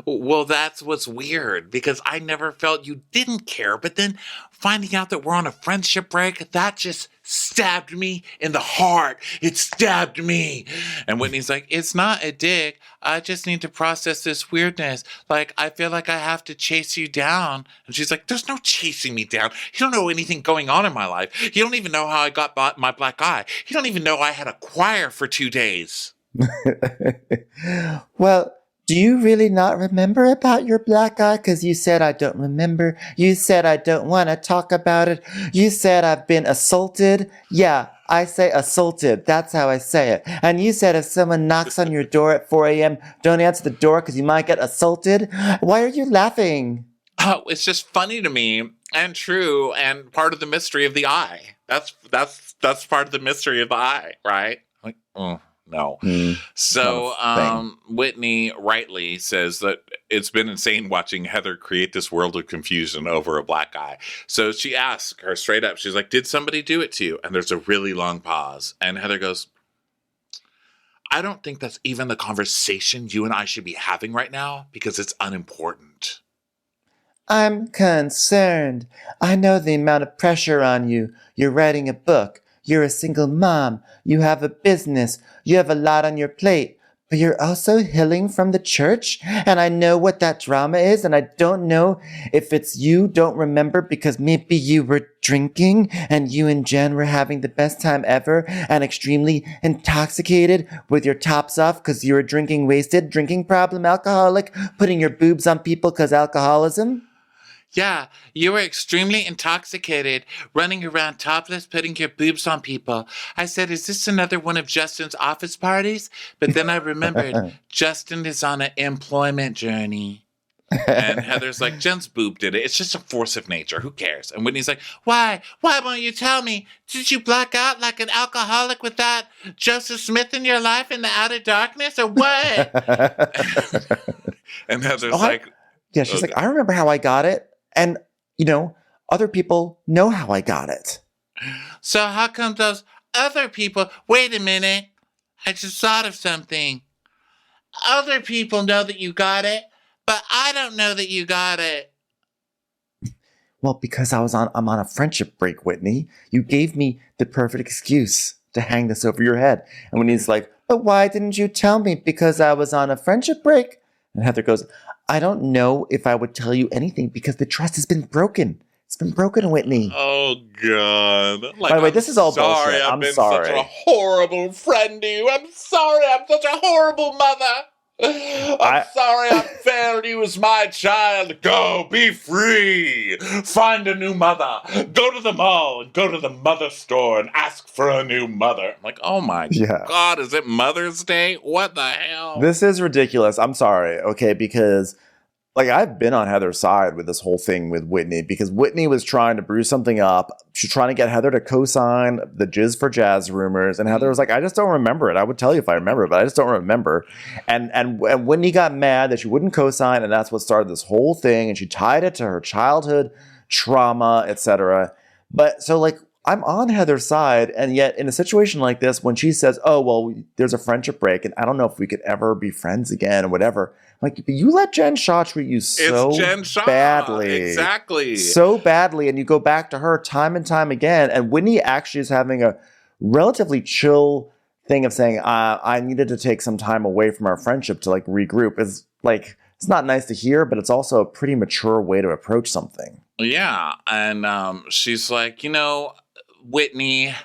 Well, that's what's weird, because I never felt you didn't care. But then finding out that we're on a friendship break, that just stabbed me in the heart. It stabbed me. And Whitney's like, it's not a dig. I just need to process this weirdness. Like, I feel like I have to chase you down. And she's like, there's no chasing me down. You don't know anything going on in my life. You don't even know how I got my black eye. You don't even know I had a choir for 2 days. Well, do you really not remember about your black eye? Because you said I don't remember. You said I don't want to talk about it. You said I've been assaulted. Yeah, I say assaulted. That's how I say it. And you said if someone knocks on your door at 4 a.m., don't answer the door because you might get assaulted. Why are you laughing? Oh, it's just funny to me and true and part of the mystery of the eye. That's part of the mystery of the eye, right? Like, oh. No. So Whitney rightly says that it's been insane watching Heather create this world of confusion over a black eye. So she asks her straight up, she's like, did somebody do it to you? And there's a really long pause. And Heather goes, I don't think that's even the conversation you and I should be having right now, because it's unimportant. I'm concerned. I know the amount of pressure on you. You're writing a book. You're a single mom. You have a business. You have a lot on your plate. But you're also healing from the church. And I know what that drama is. And I don't know if it's you don't remember because maybe you were drinking and you and Jen were having the best time ever and extremely intoxicated with your tops off because you were drinking wasted, drinking problem, alcoholic, putting your boobs on people because alcoholism. Yeah, you were extremely intoxicated, running around topless, putting your boobs on people. I said, is this another one of Justin's office parties? But then I remembered Justin is on an employment journey. And Heather's like, Jen's boob did it. It's just a force of nature. Who cares? And Whitney's like, why? Why won't you tell me? Did you black out like an alcoholic with that Joseph Smith in your life in the outer darkness or what? And Heather's she's like, I remember how I got it. And, other people know how I got it. So how come those other people, wait a minute. I just thought of something. Other people know that you got it, but I don't know that you got it. Well, because I'm on a friendship break, Whitney. You gave me the perfect excuse to hang this over your head. And when he's like, but why didn't you tell me? Because I was on a friendship break. And Heather goes, I don't know if I would tell you anything because the trust has been broken. It's been broken, Whitney. Oh, God. Like, by the way, this is all bullshit. I've I'm been sorry. such a horrible friend to you. I'm sorry. I'm such a horrible mother. I'm sorry I failed you as my child. Go, be free. Find a new mother. Go to the mall and go to the mother store and ask for a new mother. I'm like, oh my God, is it Mother's Day? What the hell? This is ridiculous. I'm sorry, okay, because like I've been on Heather's side with this whole thing with Whitney because Whitney was trying to brew something up. She's trying to get Heather to co-sign the Jizz for Jazz rumors. And Heather was like, I just don't remember it. I would tell you if I remember it, but I just don't remember. And Whitney got mad that she wouldn't co-sign. And that's what started this whole thing. And she tied it to her childhood trauma, etc. But so like, I'm on Heather's side. And yet in a situation like this, when she says, oh, well, there's a friendship break and I don't know if we could ever be friends again or whatever. Like, you let Jen Shah treat you so Jen Shah. badly. Exactly. So badly. And you go back to her time and time again. And Whitney actually is having a relatively chill thing of saying, I needed to take some time away from our friendship to like regroup. Is like, it's not nice to hear, but it's also a pretty mature way to approach something. Yeah. And she's like, Whitney,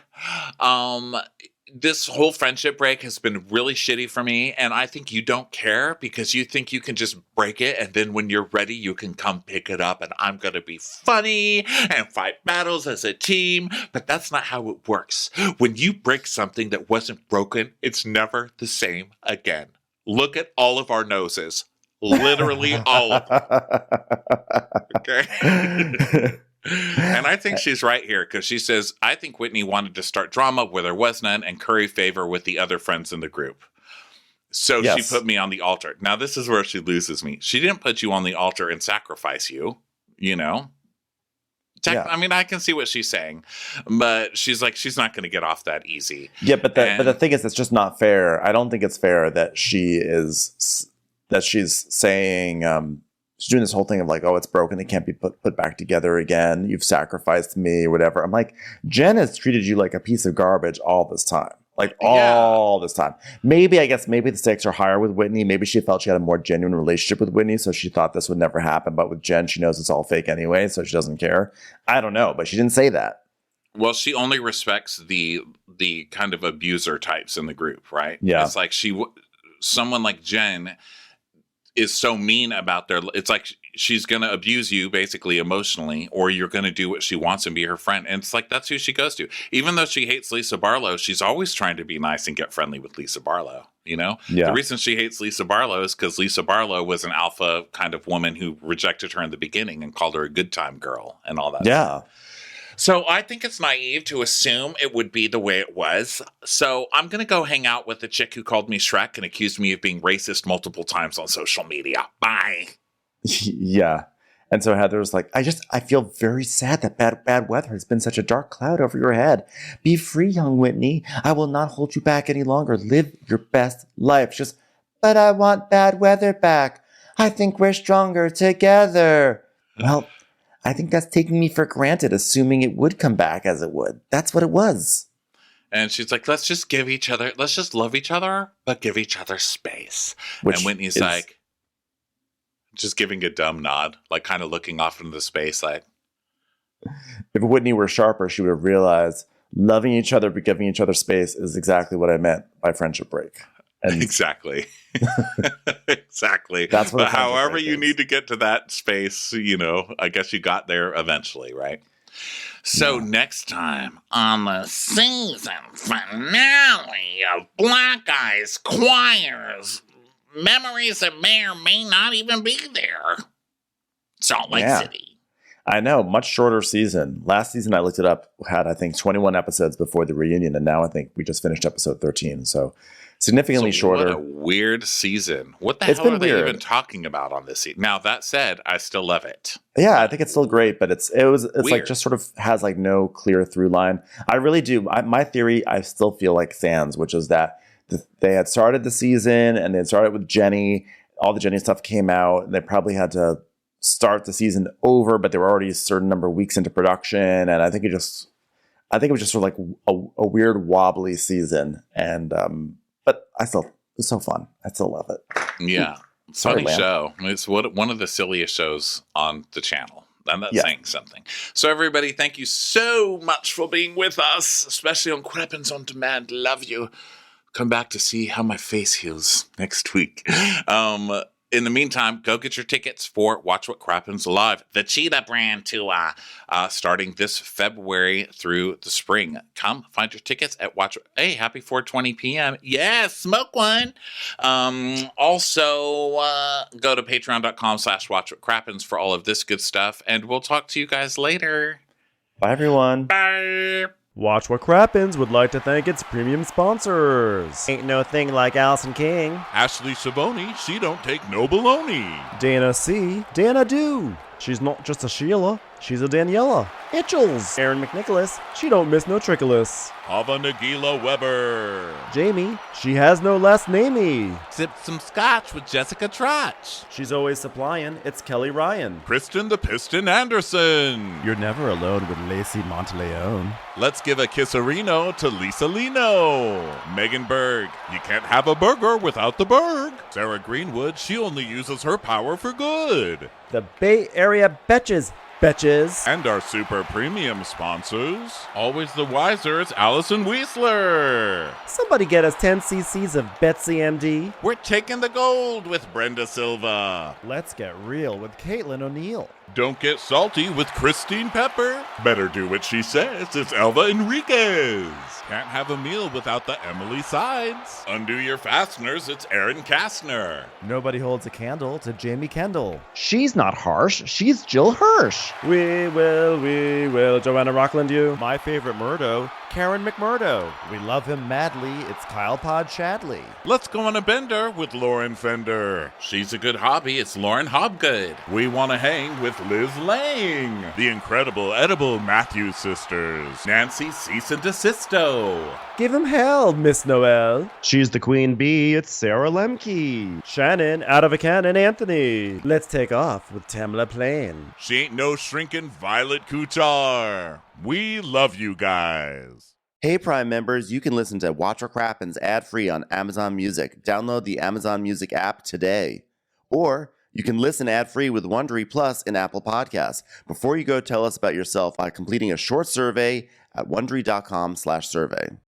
this whole friendship break has been really shitty for me, and I think you don't care because you think you can just break it, and then when you're ready, you can come pick it up, and I'm going to be funny and fight battles as a team, but that's not how it works. When you break something that wasn't broken, it's never the same again. Look at all of our noses. Literally all of them. Okay? And I think she's right here because she says, I think Whitney wanted to start drama where there was none and curry favor with the other friends in the group. So she put me on the altar. Now, this is where she loses me. She didn't put you on the altar and sacrifice you, I mean, I can see what she's saying, but she's like, she's not going to get off that easy. Yeah, but the thing is, it's just not fair. I don't think it's fair that she's saying, she's doing this whole thing of like, oh, it's broken. It can't be put back together again. You've sacrificed me or whatever. I'm like, Jen has treated you like a piece of garbage all this time. Like all this time. Maybe the stakes are higher with Whitney. Maybe she felt she had a more genuine relationship with Whitney. So she thought this would never happen. But with Jen, she knows it's all fake anyway. So she doesn't care. I don't know. But she didn't say that. Well, she only respects the kind of abuser types in the group, right? Yeah. It's like someone like Jen is so mean about it's like she's going to abuse you basically emotionally, or you're going to do what she wants and be her friend. And it's like, that's who she goes to. Even though she hates Lisa Barlow, she's always trying to be nice and get friendly with Lisa Barlow, Yeah. The reason she hates Lisa Barlow is because Lisa Barlow was an alpha kind of woman who rejected her in the beginning and called her a good time girl and all that stuff. So I think it's naive to assume it would be the way it was. So I'm going to go hang out with the chick who called me Shrek and accused me of being racist multiple times on social media. Bye. Yeah. And so Heather's like, I feel very sad that bad weather has been such a dark cloud over your head. Be free, young Whitney. I will not hold you back any longer. Live your best life. But I want bad weather back. I think we're stronger together. Well, I think that's taking me for granted, assuming it would come back as it would. That's what it was. And she's like, let's just love each other, but give each other space. And Whitney's like, just giving a dumb nod, like kind of looking off into the space. Like, if Whitney were sharper, she would have realized loving each other, but giving each other space is exactly what I meant by friendship break. And exactly. Exactly. That's what. But however you need to get to that space, I guess you got there eventually, right? So next time on the season finale of Black Eyes Choirs, memories that may or may not even be there. Salt Lake City. I know, much shorter season. Last season, I looked it up, had, I think, 21 episodes before the reunion, and now I think we just finished episode 13. So significantly shorter. What a weird season. What the hell are they even talking about on this season? Now, that said, I still love it. Yeah, I think it's still great, but it's like just sort of has like no clear through line. I really do. My theory, I still feel like fans, which is that they had started the season and they had started with Jenny. All the Jenny stuff came out, and they probably had to start the season over, but they were already a certain number of weeks into production, and I think it was just sort of like a weird wobbly season, and but it was so fun. I still love it. Yeah, funny show. It's one of the silliest shows on the channel. And that's saying something. So everybody, thank you so much for being with us, especially on Crappens On Demand. Love you. Come back to see how my face heals next week. In the meantime, go get your tickets for Watch What Crappens Live, the Cheetah brand tour, starting this February through the spring. Come find your tickets at Hey, happy 4:20 p.m. Yeah, smoke one. Also, go to patreon.com/watchwhatcrappens for all of this good stuff, and we'll talk to you guys later. Bye, everyone. Bye. Watch What Crappens would like to thank its premium sponsors. Ain't no thing like Allison King. Ashley Savoni, she don't take no baloney. Dana C. Dana Do. She's not just a Sheila, she's a Daniela. Itchels. Aaron McNicholas. She don't miss no trickolas. Hava Nagila Weber. Jamie. She has no last namey. Sipped some scotch with Jessica Trotch. She's always supplying. It's Kelly Ryan. Kristen the Piston Anderson. You're never alone with Lacey Monteleone. Let's give a kisserino to Lisa Lino. Megan Berg. You can't have a burger without the Berg. Sarah Greenwood. She only uses her power for good. The Bay Area Betches. And our super premium sponsors. Always the wiser, it's Allison Weisler. Somebody get us 10 cc's of Betsy MD. We're taking the gold with Brenda Silva. Let's get real with Caitlin O'Neill. Don't get salty with Christine Pepper. Better do what she says, it's Elva Enriquez. Can't have a meal without the Emily Sides. Undo your fasteners, it's Erin Kastner. Nobody holds a candle to Jamie Kendall. She's not harsh, she's Jill Hirsch. We will, Joanna Rockland you. My favorite Murdo, Karen McMurdo. We love him madly, it's Kyle Pod Shadley. Let's go on a bender with Lauren Fender. She's a good hobby, it's Lauren Hobgood. We want to hang with Liz Lang. The incredible edible Matthews sisters. Nancy Cease and Desisto. Give him hell, Miss Noel. She's the queen bee, it's Sarah Lemke. Shannon, out of a cannon, Anthony. Let's take off with Tamla Plain. She ain't no shrinking Violet Kuchar. We love you guys. Hey, Prime members, you can listen to Watch What Crappens ad-free on Amazon Music. Download the Amazon Music app today. Or you can listen ad-free with Wondery Plus in Apple Podcasts. Before you go, tell us about yourself by completing a short survey at Wondery.com/survey.